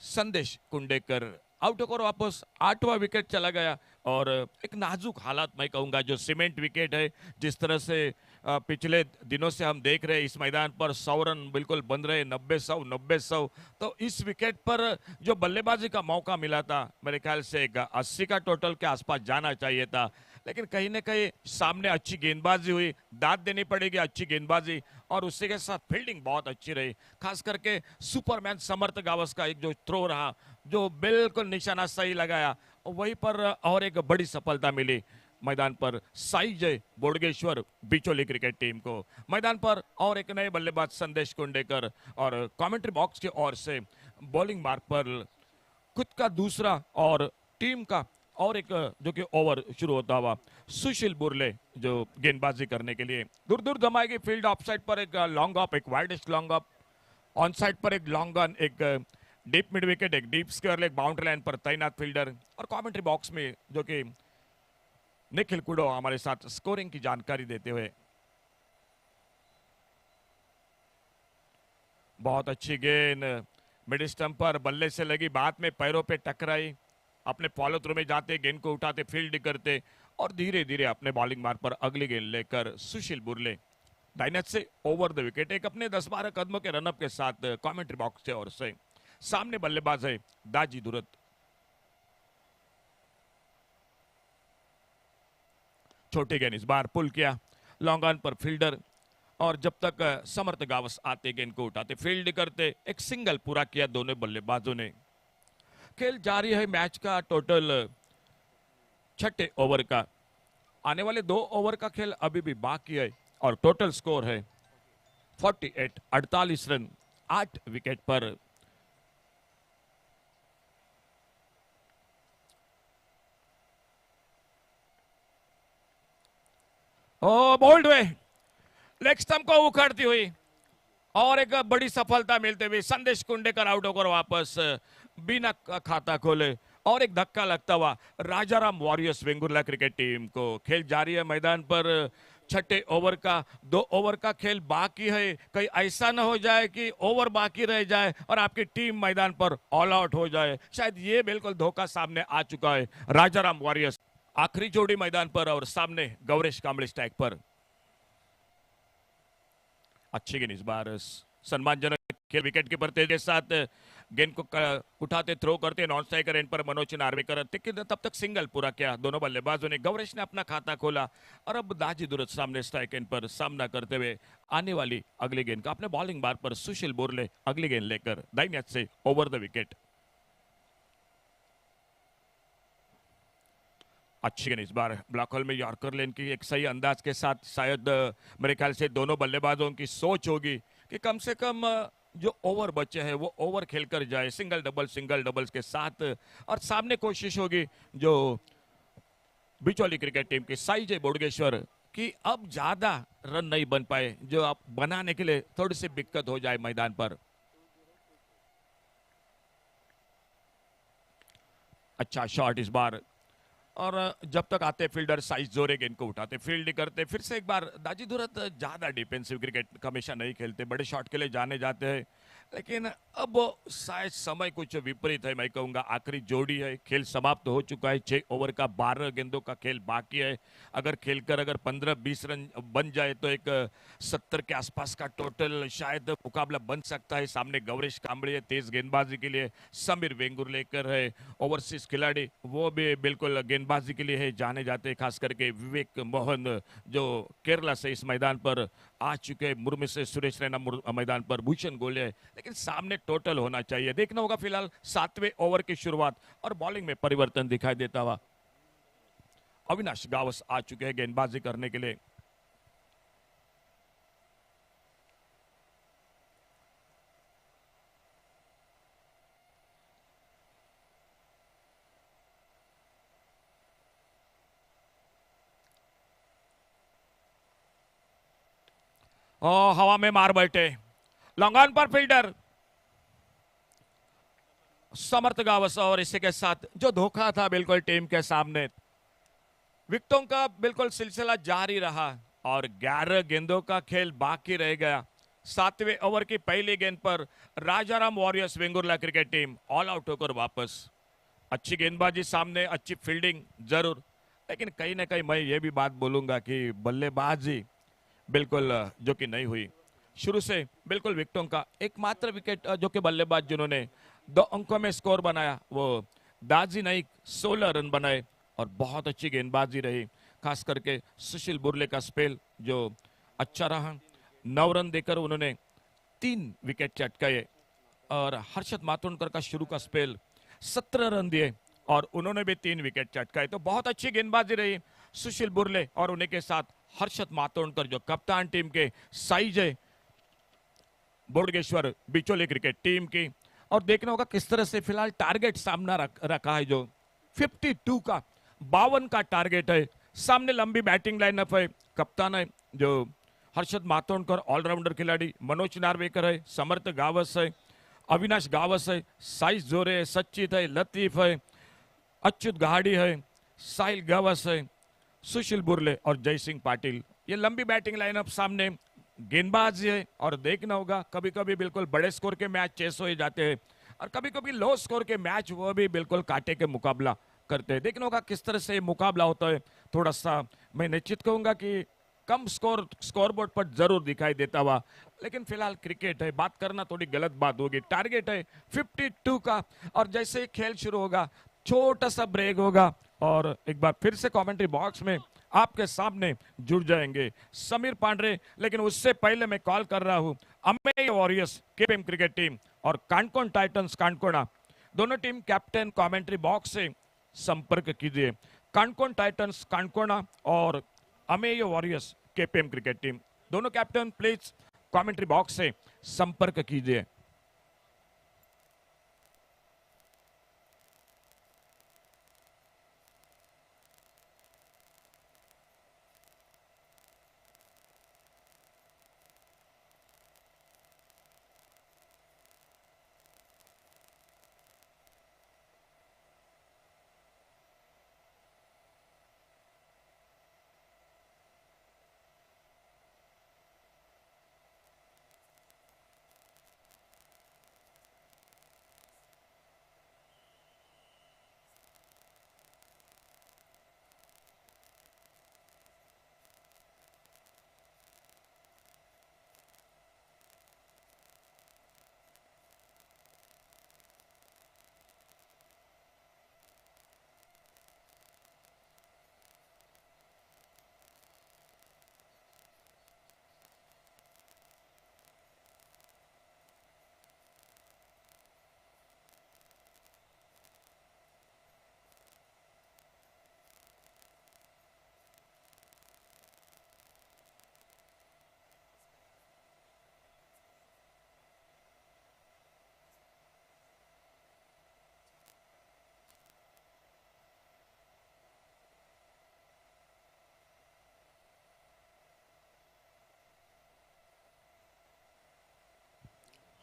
संदेश कुंडेकर आउट होकर वापस 8वां विकेट चला गया। और एक नाजुक हालात मैं कहूंगा, जो सीमेंट विकेट है, जिस तरह से पिछले दिनों से हम देख रहे हैं इस मैदान पर 100 रन बिल्कुल बन रहे, 90-100 तो इस विकेट पर जो बल्लेबाजी का मौका मिला था, मेरे ख्याल से एक 80 का टोटल के आसपास जाना चाहिए था। लेकिन कहीं ना कहीं सामने अच्छी गेंदबाजी हुई, दाद देनी पड़ेगी अच्छी गेंदबाजी, और उसी के साथ फील्डिंग बहुत अच्छी रही। खास करके सुपरमैन समर्थ गावस का एक जो थ्रो रहा, जो बिल्कुल निशाना सही लगाया, वहीं पर और एक बड़ी सफलता मिली मैदान पर साई जय बोडगेश्वर बिचोली क्रिकेट टीम को। मैदान पर और एक नए बल्लेबाज संदेश कुंडेकर, और कमेंट्री बॉक्स की ओर से बॉलिंग मार्क पर खुद का दूसरा और टीम का और एक जो कि ओवर शुरू होता हुआ सुशील बुरले, जो गेंदबाजी करने के लिए दूर दूर जमाएगी। फील्ड ऑफ साइड पर एक लॉन्ग ऑफ, एक widest long off, on side पर एक लॉन्ग गन, एक डीप मिड विकेट, एक deep square leg, boundary line पर तैनात फील्डर। और कमेंट्री बॉक्स में जो कि निखिल कुडो हमारे साथ स्कोरिंग की जानकारी देते हुए। बहुत अच्छी गेंद मिड स्टंप पर बल्ले से लगी, बाद में पैरों पे टकराई, अपने फॉलो थ्रू में जाते, गेंद को उठाते, फील्ड करते, और धीरे धीरे अपने बॉलिंग मार्ग पर अगली गेंद लेकर सुशील बुरले दाइनेट से ओवर द विकेट, एक अपने 10-12 कदमों के रनअप के साथ कमेंट्री बॉक्स से। और से सामने बल्लेबाज है दाजी दुरत। छोटी गेंद इस बार पुल किया, लॉन्ग ऑन पर फील्डर, और जब तक समर्थ गावस आते, गेंद को उठाते, फील्ड करते, एक सिंगल पूरा किया दोनों बल्लेबाजों ने। खेल जारी है, मैच का टोटल 6 ओवर का, आने वाले 2 ओवर का खेल अभी भी बाकी है, और टोटल स्कोर है 48, 48 रन 8 विकेट पर। ओ बोल्ड वे लेग स्टंप को उखाड़ती हुई, और एक बड़ी सफलता मिलते हुए संदेश कुंडेकर आउट होकर वापस बिना खाता खोले, और एक धक्का लगता हुआ Rajaram warriors Vengurla cricket team को। खेल जारी है मैदान पर, 6 ओवर का, 2 ओवर का खेल बाकी है। कहीं ऐसा ना हो जाए कि ओवर बाकी रह जाए और आपकी टीम मैदान पर ऑल आउट हो जाए, शायद ये बिल्कुल धोखा सामने आ चुका है। राजाराम वॉरियर्स आखिरी जोड़ी मैदान पर, और सामने गौरेश कांबळे स्टैक पर। अच्छी गेंद इस बार सम्मानजनक खेल, विकेट कीपर तेज के साथ गेंद को उठाते, थ्रो करते, नॉन स्ट्राइकर एंड पर मनोज नार्वेकर, तब तक सिंगल पूरा किया दोनों बल्लेबाजों ने। गौरेश ने अपना खाता खोला, और अब दाजी दुरत सामने स्ट्राइक एंड पर सामना करते हुए आने वाली अगली गेंद का अपने बॉलिंग बार पर सुशील बुरले अगली गेंद लेकर दाहिने हाथ से ओवर द विकेट। अच्छी गेंद इस बार ब्लॉक होल में यॉर्कर लेन की, एक सही अंदाज के साथ। शायद मेरे ख्याल से दोनों बल्लेबाजों की सोच होगी कि कम से कम जो ओवर बचे हैं वो ओवर खेलकर जाए, सिंगल डबल्स के साथ। और सामने कोशिश होगी जो बिचौली क्रिकेट टीम की साई जय बोडगेश्वर कि अब ज्यादा रन नहीं बन पाए, जो आप बनाने के लिए थोड़ी सी दिक्कत हो जाए मैदान पर। अच्छा शॉट इस बार, और जब तक आते फील्डर साइज जोरे गेंद को उठाते, फील्ड करते। फिर से एक बार दाजी दुरत ज्यादा डिफेंसिव क्रिकेट हमेशा नहीं खेलते, बड़े शॉट के लिए जाने जाते हैं, लेकिन अब शायद समय कुछ विपरीत है। मैं कहूंगा आखिरी जोड़ी है, खेल समाप्त हो चुका है, 6 ओवर का 12 गेंदों का खेल बाकी है। अगर खेलकर अगर 15-20 रन बन जाए तो एक 70 के आसपास का टोटल शायद मुकाबला बन सकता है। सामने गौरेश कांबळे है, तेज गेंदबाजी के लिए समीर वेंगुर्लेकर है, ओवरसीज खिलाड़ी, वो भी बिल्कुल गेंदबाजी के लिए है जाने जाते, खास करके विवेक मोहन जो केरला से इस मैदान पर आ चुके, मुर्मू से सुरेश रैना मैदान पर, भूषण गोले, लेकिन सामने टोटल होना चाहिए। देखना होगा फिलहाल 7वें ओवर की शुरुआत, और बॉलिंग में परिवर्तन दिखाई देता हुआ अविनाश गावस आ चुके हैं गेंदबाजी करने के लिए। हवा में मार बैठे, लॉन्ग ऑन पर फील्डर समर्थ गावस, और इसी के साथ जो धोखा था बिल्कुल टीम के सामने, विकेटों का बिल्कुल सिलसिला जारी रहा, और 11 गेंदों का खेल बाकी रह गया। 7वें ओवर की पहली गेंद पर Rajaram warriors Vengurla cricket team all out होकर वापस। अच्छी गेंदबाजी सामने, अच्छी फील्डिंग जरूर, लेकिन कहीं ना कहीं मैं ये भी बात बोलूंगा कि बल्लेबाजी बिल्कुल जो कि नहीं हुई शुरू से। बिल्कुल विकेटों का एकमात्र विकेट जो कि बल्लेबाज जिन्होंने 2 अंकों में स्कोर बनाया वो दाजी नाइक, 16 रन बनाए और बहुत अच्छी गेंदबाजी रही। खास करके सुशील बुर्ले का स्पेल जो अच्छा रहा, 9 रन देकर उन्होंने 3 विकेट चटकाए। और हर्षद मातोंडकर का शुरू का स्पेल 17 रन दिए और उन्होंने भी 3 विकेट चटकाए। तो बहुत अच्छी गेंदबाजी रही सुशील बुर्ले और उन्हीं के साथ हर्षद मातोंडकर जो कप्तान टीम के, साइजय बोडगेश्वर बिचोली क्रिकेट टीम की। और देखना होगा किस तरह से फिलहाल टारगेट सामना रखा है, जो 52 का 52 का टारगेट है। सामने लंबी बैटिंग लाइनअप है, कप्तान है जो हर्षद मातोंडकर, ऑलराउंडर खिलाड़ी मनोज नार्वेकर है, समर्थ गावस है, अविनाश गावस है, साइज जोरे है, सचित है, लतीफ है, अच्युत गहाड़ी है, साहिल गावस है, सुशील बुर्ले और जय सिंह पाटिल। ये लंबी बैटिंग लाइनअप सामने गेंदबाज है। और देखना होगा कभी कभी बिल्कुल बड़े स्कोर के मैच चेस हो जाते हैं और कभी कभी लो स्कोर के मैच वो भी बिल्कुल कांटे के मुकाबला करते हैं। देखना होगा किस तरह से मुकाबला होता है। थोड़ा सा मैं निश्चित कहूंगा कि कम स्कोरबोर्ड पर जरूर दिखाई देता हुआ, लेकिन फिलहाल क्रिकेट है, बात करना थोड़ी गलत बात होगी। टारगेट है 52 का और जैसे ही खेल शुरू होगा छोटा सा ब्रेक होगा और एक बार फिर से कमेंट्री बॉक्स में आपके सामने जुड़ जाएंगे समीर पांडे। लेकिन उससे पहले मैं कॉल कर रहा हूं Amey warriors KPM cricket team और कांकोन टाइटंस कांकोना, दोनों टीम कैप्टन कमेंट्री बॉक्स से संपर्क कीजिए। कांकोन टाइटंस कांकोना और Amey warriors KPM cricket team, दोनों कैप्टन प्लीज कमेंट्री बॉक्स से संपर्क कीजिए।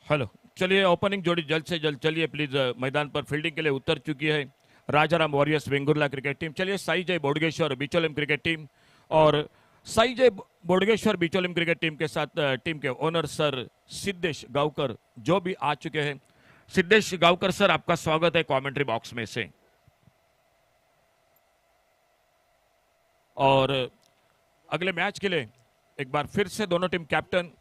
हेलो, चलिए ओपनिंग जोड़ी जल्द से जल्द चलिए प्लीज मैदान पर फील्डिंग के लिए उतर चुकी है Rajaram warriors Vengurla cricket team. चलिए साई जय बोडगेश्वर बिचोलिम क्रिकेट टीम और साई जय बोडगेश्वर बिचोलिम क्रिकेट टीम के साथ टीम के ओनर सर सिद्धेश गावकर जो भी आ चुके हैं। सिद्धेश गावकर सर, आपका स्वागत है कमेंट्री बॉक्स में से। और अगले मैच के लिए एक बार फिर से दोनों टीम कैप्टन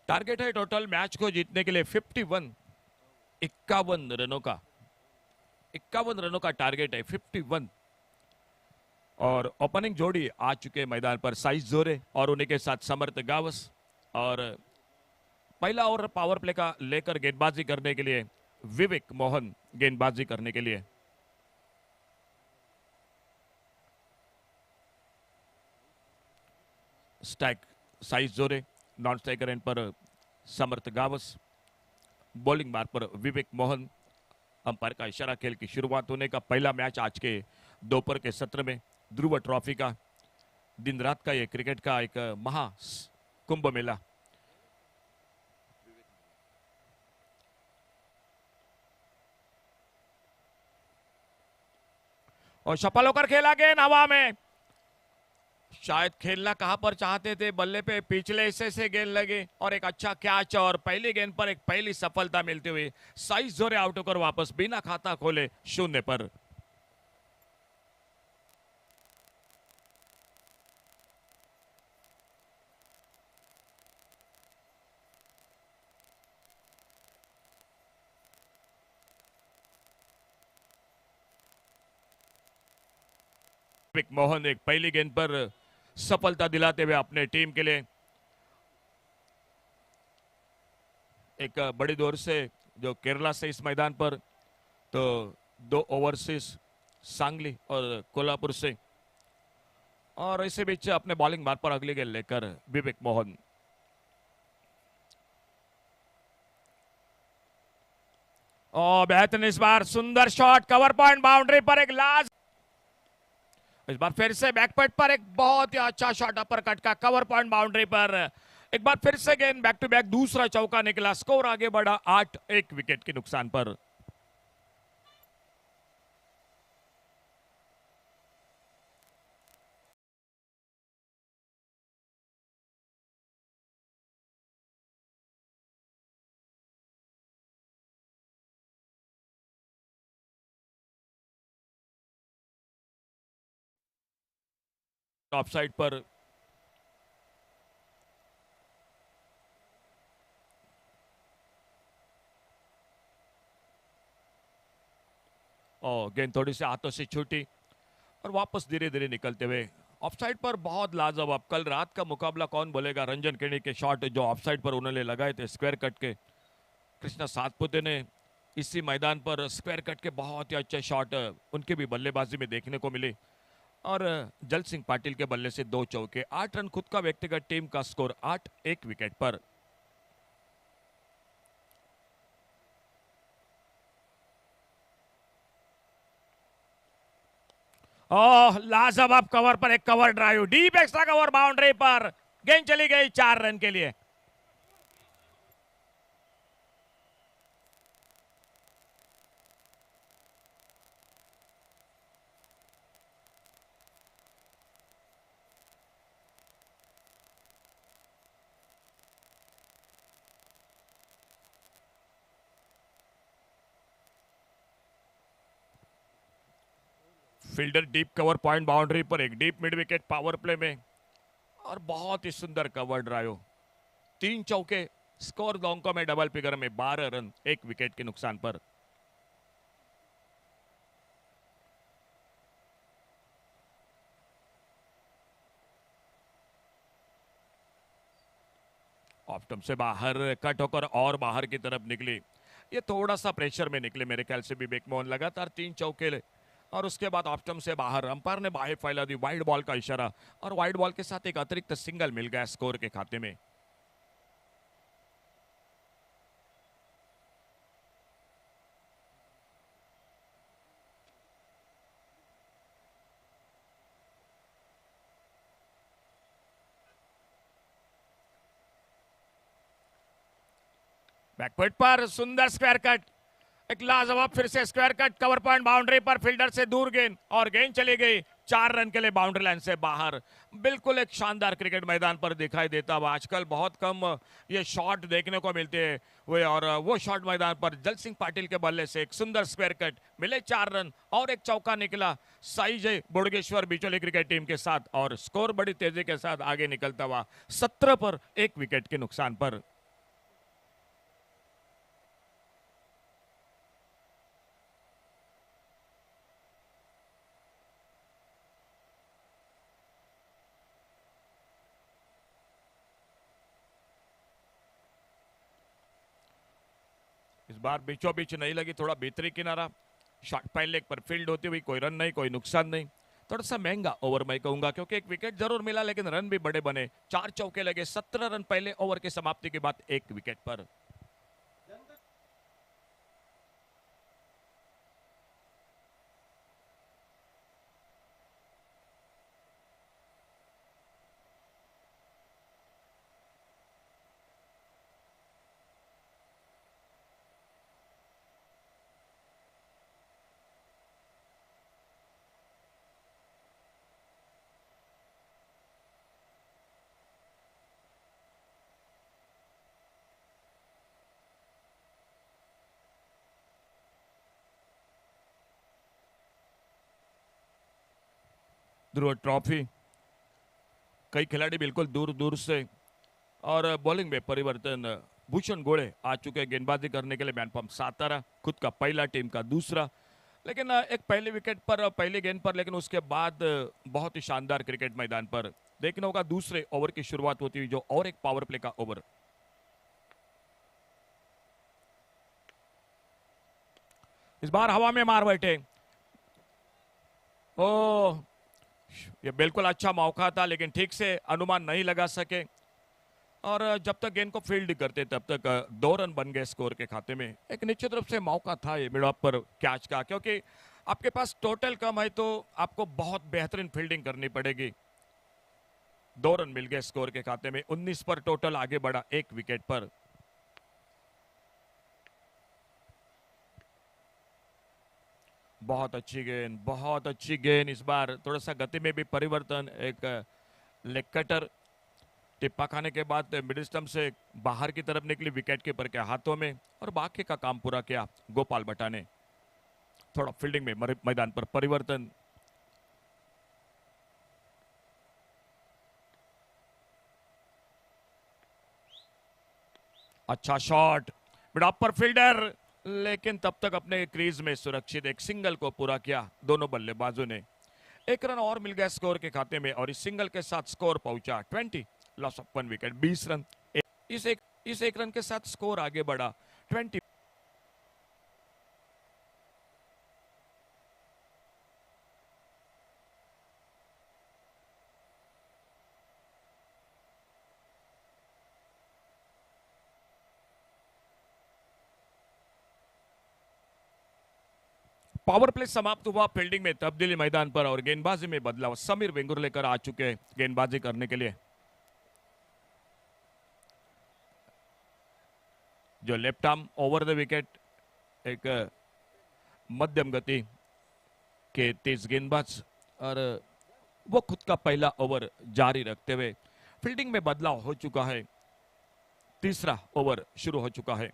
टारगेट है टोटल मैच को जीतने के लिए 51 51 रनों का टारगेट है, 51। और ओपनिंग जोड़ी आ चुके मैदान पर, साइज जोरे और उन्हीं के साथ समर्थ गावस। और पहला ओवर पावर प्ले का लेकर गेंदबाजी करने के लिए विवेक मोहन गेंदबाजी करने के लिए। स्टैक साइज जोरे, नॉन स्ट्राइकर एंड पर समर्थ गावस, बॉलिंग मार्ग पर विवेक मोहन। अंपायर का इशारा, खेल की शुरुआत होने का पहला मैच आज के दोपहर के सत्र में ध्रुव ट्रॉफी का, दिन रात का ये क्रिकेट का एक महा कुंभ मेला। और सफल होकर खेला गेंद हवा में। शायद खेलना कहां पर चाहते थे, बल्ले पे पिछले हिस्से से गेंद लगी और एक अच्छा कैच, और पहली गेंद पर एक पहली सफलता मिलती हुई साइज जोरे आउट होकर वापस बिना खाता खोले 0 पर। विवेक मोहन एक पहली गेंद पर सफलता दिलाते हुए अपने टीम के लिए एक बड़ी दौर से, जो केरला से इस मैदान पर, तो 2 ओवरसीज सांगली और कोल्हापुर से। और इसी बीच अपने बॉलिंग मार्ग पर अगली गेंद लेकर विवेक मोहन। और बेहतरीन इस बार सुंदर शॉट, कवर पॉइंट बाउंड्री पर एक लास्ट। इस बार फिर से बैकपट पर एक बहुत ही अच्छा शॉट अपर कट का, कवर पॉइंट बाउंड्री पर। एक बार फिर से गेंद बैक टू बैक दूसरा चौका निकला, स्कोर आगे बढ़ा 8, 1 विकेट के नुकसान पर। टॉप साइड पर और गेंद थोड़ी सी हाथों से छूटी और वापस धीरे धीरे निकलते हुए ऑफसाइड पर। बहुत लाजवाब, कल रात का मुकाबला कौन बोलेगा। रंजन केनी के शॉट जो ऑफसाइड पर उन्होंने लगाए थे स्क्वायर कट के, कृष्णा सातपुते ने इसी मैदान पर स्क्वायर कट के बहुत ही अच्छे शॉट उनके भी बल्लेबाजी में देखने को मिले। और जल सिंह पाटिल के बल्ले से 2 चौके, 8 रन खुद का व्यक्तिगत, टीम का स्कोर 8, 1 विकेट पर। ओह, लाजवाब कवर पर एक cover drive, deep extra cover boundary पर, गेंद चली गई 4 रन के लिए। Fielder deep cover point boundary पर, एक deep mid wicket power play में, और बहुत ही सुंदर कवर ड्राइव, 3 चौके, स्कोर दोनों में डबल फिगर में 12 रन 1 विकेट के नुकसान पर। ऑफ स्टंप से बाहर कट होकर और बाहर की तरफ निकली। ये थोड़ा सा प्रेशर में निकले मेरे ख्याल से विवेक मोहन, लगातार 3 चौके ले और उसके बाद ऑफ स्टंप से बाहर। अंपायर ने बाहें फैला दी, वाइड बॉल का इशारा, और वाइड बॉल के साथ एक अतिरिक्त सिंगल मिल गया स्कोर के खाते में। बैकवर्ड पर सुंदर स्क्वायर कट, एक लाजवाब फिर से square cut, cover point boundary पर, फील्डर से दूर गेंद और गेंद चली गई 4 रन के लिए बाउंड्री लाइन से बाहर। बिल्कुल एक शानदार क्रिकेट मैदान पर दिखाई देता हुआ, आजकल बहुत कम ये शॉट देखने को मिलते हैं हुए, और वो शॉट मैदान पर जल सिंह पाटिल के बल्ले से एक सुंदर स्क्वायर कट, मिले 4 रन और एक चौका निकला। साइज बुड़गेश्वर बिचौली क्रिकेट टीम के साथ, और स्कोर बड़ी तेजी के साथ आगे निकलता हुआ 17 पर 1 विकेट के नुकसान पर। इस बार बीचों बीच नहीं लगी, थोड़ा भीतरी किनारा, शॉर्ट पाइन लेग पर फील्ड होती हुई, कोई रन नहीं, कोई नुकसान नहीं। थोड़ा सा महंगा ओवर मैं कहूंगा, क्योंकि एक विकेट जरूर मिला लेकिन रन भी बड़े बने। 4 चौके लगे, 17 रन पहले ओवर की समाप्ति के बाद एक विकेट पर। ध्रुव ट्रॉफी, कई खिलाड़ी बिल्कुल दूर दूर से, और बॉलिंग में परिवर्तन। भूषण गोड़े आ चुके हैं गेंदबाजी करने के लिए। मैनपम सातारा, खुद का पहला, टीम का दूसरा, लेकिन एक पहले विकेट पर, पहली गेंद पर, लेकिन उसके बाद बहुत ही शानदार क्रिकेट मैदान पर देखना होगा। दूसरे ओवर की शुरुआत होती हुई, जो और एक पावर प्ले का ओवर। इस बार हवा में मार बैठे। ओ, ये बिल्कुल अच्छा मौका था, लेकिन ठीक से अनुमान नहीं लगा सके, और जब तक गेंद को फील्ड करते तब तक 2 रन बन गए स्कोर के खाते में। एक निश्चित रूप से मौका था ये मिड ऑफ पर कैच का, क्योंकि आपके पास टोटल कम है तो आपको बहुत बेहतरीन फील्डिंग करनी पड़ेगी। 2 रन मिल गए स्कोर के खाते में। 19 पर टोटल आगे बढ़ा, 1 विकेट पर। बहुत अच्छी गेंद, बहुत अच्छी गेंद। इस बार थोड़ा सा गति में भी परिवर्तन। एक लेग कटर टिप्पा खाने के बाद मिडिल स्टंप से बाहर की तरफ निकली, विकेट कीपर के हाथों में, और बाकी का काम पूरा किया गोपाल भट्टा ने। थोड़ा फील्डिंग में मैदान पर परिवर्तन। अच्छा शॉट, मिड ऑफ पर फील्डर, लेकिन तब तक अपने क्रीज में सुरक्षित एक सिंगल को पूरा किया दोनों बल्लेबाजों ने। 1 रन और मिल गया स्कोर के खाते में, और इस सिंगल के साथ स्कोर पहुंचा 20, लॉस ऑफ 1 विकेट, 20 रन। इस एक रन के साथ स्कोर आगे बढ़ा 20। पावर प्ले समाप्त हुआ, फील्डिंग में तब्दीली मैदान पर, और गेंदबाजी में बदलाव। समीर वेंगुर्लेकर आ चुके हैं गेंदबाजी करने के लिए। जो left arm over the wicket, एक मध्यम गति के तेज गेंदबाज, और वो खुद का पहला ओवर जारी रखते हुए फील्डिंग में बदलाव हो चुका है। तीसरा ओवर शुरू हो चुका है।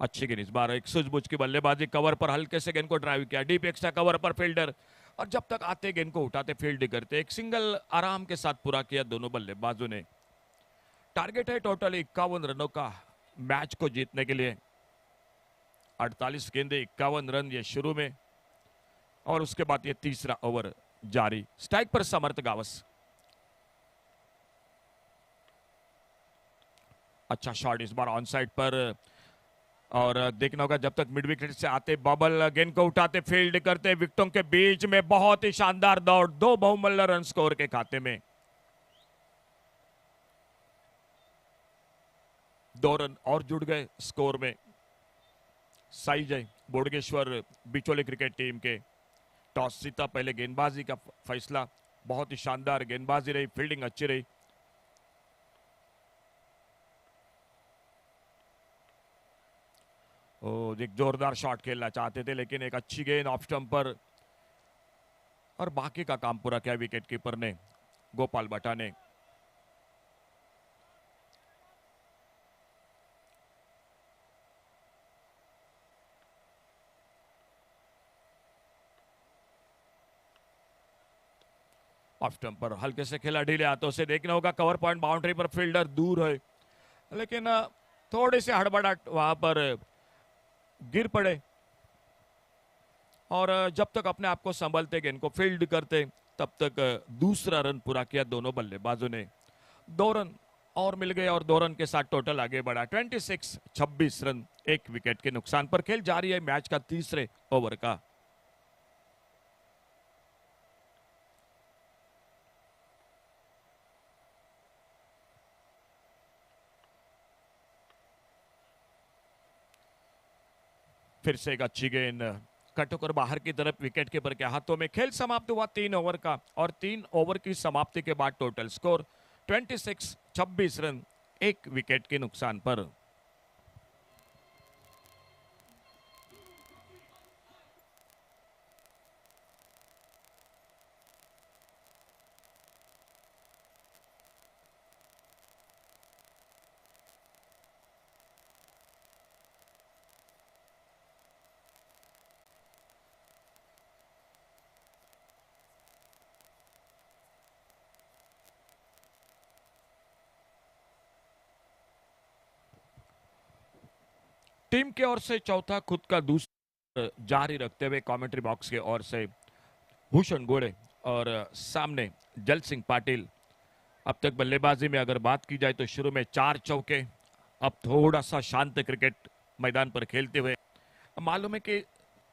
अच्छी गेंद, इस बार एक सूझबूझ की बल्लेबाजी। कवर पर हल्के से गेंद को ड्राइव किया, डीप एक्स्ट्रा कवर पर फील्डर, और जब तक आते गेंद को उठाते फील्ड करते। एक सिंगल आराम के साथ पूरा किया दोनों बल्लेबाजों ने। टारगेट है टोटल 51 रनों का मैच को जीतने के लिए। 48 गेंदे, 51 रन ये शुरू में, और उसके बाद ये तीसरा ओवर जारी। स्ट्राइक पर समर्थ गावस। अच्छा शॉट, इस बार ऑन साइड पर, और देखना होगा जब तक मिड विकेट से आते बबल गेंद को उठाते फील्ड करते, विकेटों के बीच में बहुत ही शानदार दौड़, 2 बहुमूल्य रन स्कोर के खाते में। 2 रन और जुड़ गए स्कोर में। साई जय बोडगेश्वर बिचोली क्रिकेट टीम के। टॉस जीता, पहले गेंदबाजी का फैसला। बहुत ही शानदार गेंदबाजी रही, फील्डिंग अच्छी रही। एक जोरदार शॉट खेलना चाहते थे, लेकिन एक अच्छी गेंद ऑफ स्टंप पर, और बाकी का काम पूरा किया विकेट कीपर ने, गोपाल भट्टा ने। ऑफ स्टंप पर हल्के से खेला ढीले हाथों से। देखना होगा कवर पॉइंट बाउंड्री पर फील्डर दूर है, लेकिन थोड़ी सी हड़बड़ाहट वहां पर गिर पड़े, और जब तक अपने आप को संभालते गेंद को फील्ड करते, तब तक दूसरा रन पूरा किया दोनों बल्लेबाजों ने। 2 रन और मिल गए और 2 रन के साथ टोटल आगे बढ़ा 26 रन, 1 विकेट के नुकसान पर। खेल जारी है मैच का तीसरे ओवर का। फिर से एक अच्छी गेंद कट होकर बाहर की तरफ विकेट कीपर के हाथों में। खेल समाप्त हुआ 3 ओवर का और 3 ओवर की समाप्ति के बाद टोटल स्कोर 26 रन, 1 विकेट के नुकसान पर। टीम की ओर से चौथा, खुद का दूसरा जारी रखते हुए कमेंट्री बॉक्स के ओर से भूषण गोड़े और सामने जल सिंह पाटिल। अब तक बल्लेबाजी में अगर बात की जाए तो शुरू में 4 चौके, अब थोड़ा सा शांत क्रिकेट मैदान पर खेलते हुए। मालूम है कि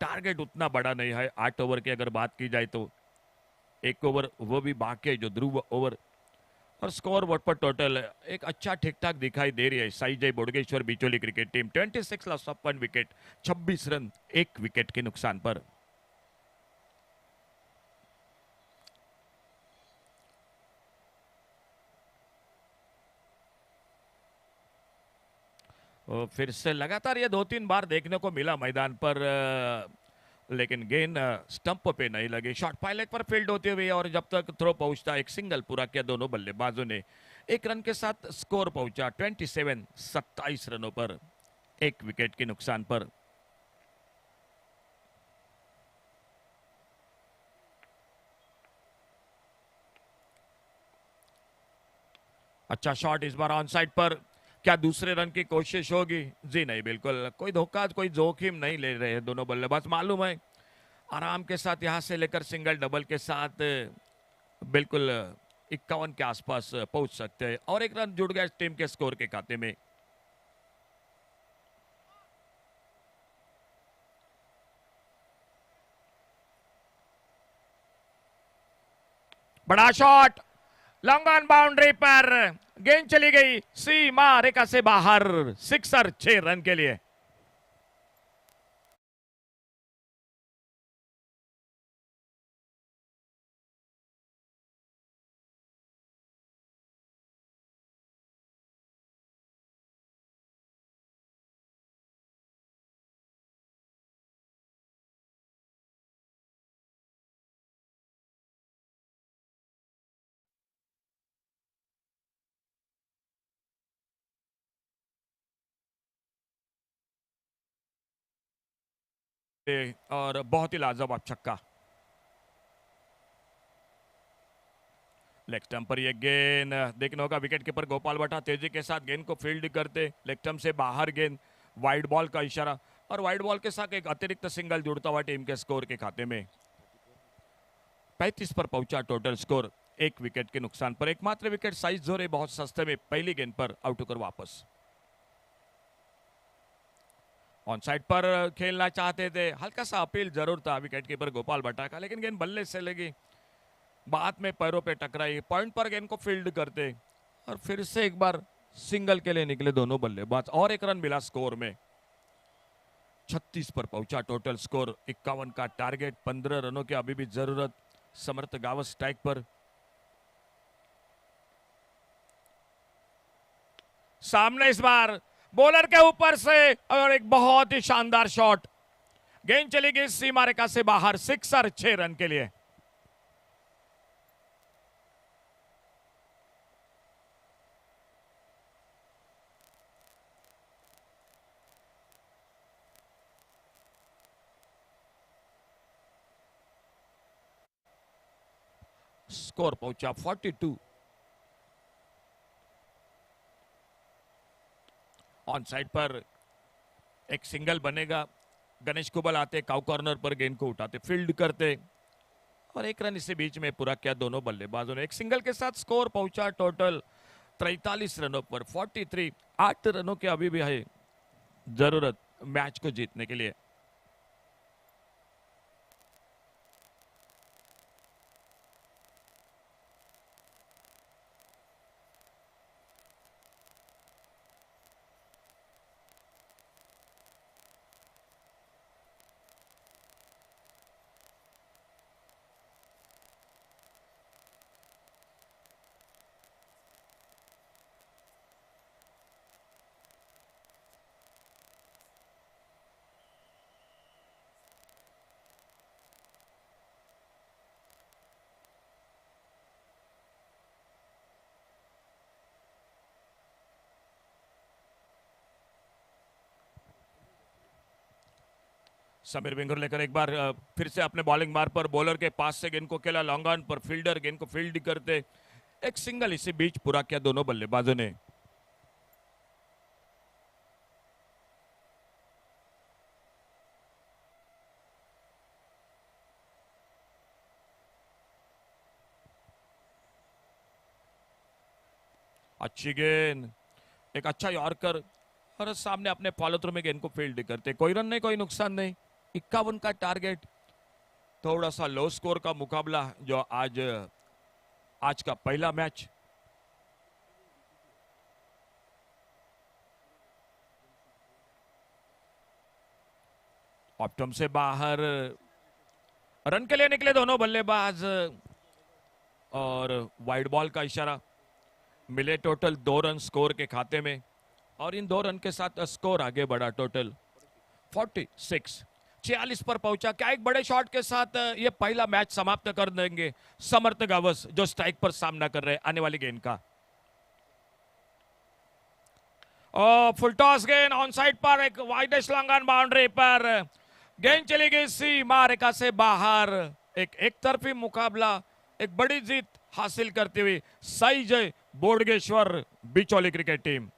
टारगेट उतना बड़ा नहीं है। 8 ओवर की अगर बात की जाए तो 1 ओवर वो भी बाकी है जो ध्रुव ओवर। और स्कोर बोर्ड पर टोटल एक अच्छा ठीक ठाक दिखाई दे रही है। Sai Jay Bodgeshwar Bicholi cricket team 26 loss of 1 wicket, 26 run, 1 wicket के नुकसान पर। और फिर से लगातार ये 2-3 बार देखने को मिला मैदान पर, लेकिन गेंद स्टंप पे नहीं लगी। शॉट पायलट पर फील्ड होते हुए और जब तक थ्रो पहुंचता एक सिंगल पूरा किया दोनों बल्लेबाजों ने। 1 रन के साथ स्कोर पहुंचा 27 रनों पर, 1 विकेट के नुकसान पर। अच्छा शॉट इस बार ऑन साइड पर। क्या दूसरे रन की कोशिश होगी? जी नहीं, बिल्कुल कोई धोखा, कोई जोखिम नहीं ले रहे हैं दोनों बल्लेबाज। मालूम है आराम के साथ यहां से लेकर सिंगल डबल के साथ बिल्कुल 51 के आसपास पहुंच सकते हैं। और 1 रन जुड़ गया टीम के स्कोर के खाते में। बड़ा शॉट लॉन्ग ऑन बाउंड्री पर, गेंद चली गई सीमा रेखा से बाहर। सिक्सर 6 रन के लिए। और बहुत ही लाजवाब छक्का। लेग स्टंप पर यह गेंद देखने होगा। विकेट कीपर गोपाल भट्टा तेजी के साथ गेंद को फील्ड करते, लेग स्टंप से बाहर गेंद, वाइड बॉल का इशारा और वाइड बॉल के साथ एक अतिरिक्त सिंगल जुड़ता हुआ टीम के स्कोर के खाते में। 35 पर पहुंचा टोटल स्कोर, 1 विकेट के नुकसान पर। एकमात्र विकेट साइज जोरे बहुत सस्ते में पहली गेंद पर आउट होकर वापस। ऑन साइड पर खेलना चाहते थे, हल्का सा अपील जरूर था विकेट कीपर गोपाल भट्टा का, लेकिन गेंद बल्ले से लगी, बाद में पैरों पे टकराई। पॉइंट पर गेंद को फील्ड करते और फिर से एक बार सिंगल के लिए निकले दोनों बल्लेबाज और 1 रन मिला स्कोर में। 36 पर पहुंचा टोटल स्कोर, 51 का टारगेट, 15 रनों की अभी भी जरूरत। समर्थ गावस स्ट्राइक पर। सामने इस बार बॉलर के ऊपर से और एक बहुत ही शानदार शॉट, गेंद चली गई सीमा रेखा से बाहर। सिक्सर 6 रन के लिए। स्कोर पहुंचा 42। ऑन साइड पर एक सिंगल बनेगा। गणेश कुबल आते, काउ कॉर्नर पर गेंद को उठाते, फील्ड करते और 1 रन इसी बीच में पूरा किया दोनों बल्लेबाजों ने। एक सिंगल के साथ स्कोर पहुंचा टोटल 43 रनों पर 43, 8 रनों के अभी भी है जरूरत मैच को जीतने के लिए। समीर विंगर लेकर एक बार फिर से अपने बॉलिंग मार पर बॉलर के पास से गेंद को खेला लॉन्ग ऑन पर, फील्डर गेंद को फील्ड करते एक सिंगल इसी बीच पूरा किया दोनों बल्लेबाजों ने। अच्छी गेंद, एक अच्छा यॉर्कर और सामने अपने फॉलो थ्रू में गेंद को फील्ड करते, कोई रन नहीं कोई नुकसान नहीं। 51 का टारगेट, थोड़ा सा लो स्कोर का मुकाबला जो आज का पहला मैच। ऑप्टम से बाहर, रन के लिए निकले दोनों बल्लेबाज और वाइड बॉल का इशारा। मिले टोटल 2 रन स्कोर के खाते में और इन 2 रन के साथ स्कोर आगे बढ़ा टोटल 46 पर पहुंचा। क्या एक बड़े शॉट के साथ ये पहला मैच समाप्त कर देंगे समर्थ गावस जो स्ट्राइक पर सामना कर रहे आने वाली गेंद का। फुल टॉस गेंद ऑन साइड पर, एक वाइडेस्ट लॉन्ग ऑन बाउंड्री पर गेंद चली गई सीमा रेखा से बाहर। एक तरफी मुकाबला, एक बड़ी जीत हासिल करते हुए साई जय बोडगेश्वर बिचौली क्रिकेट टीम।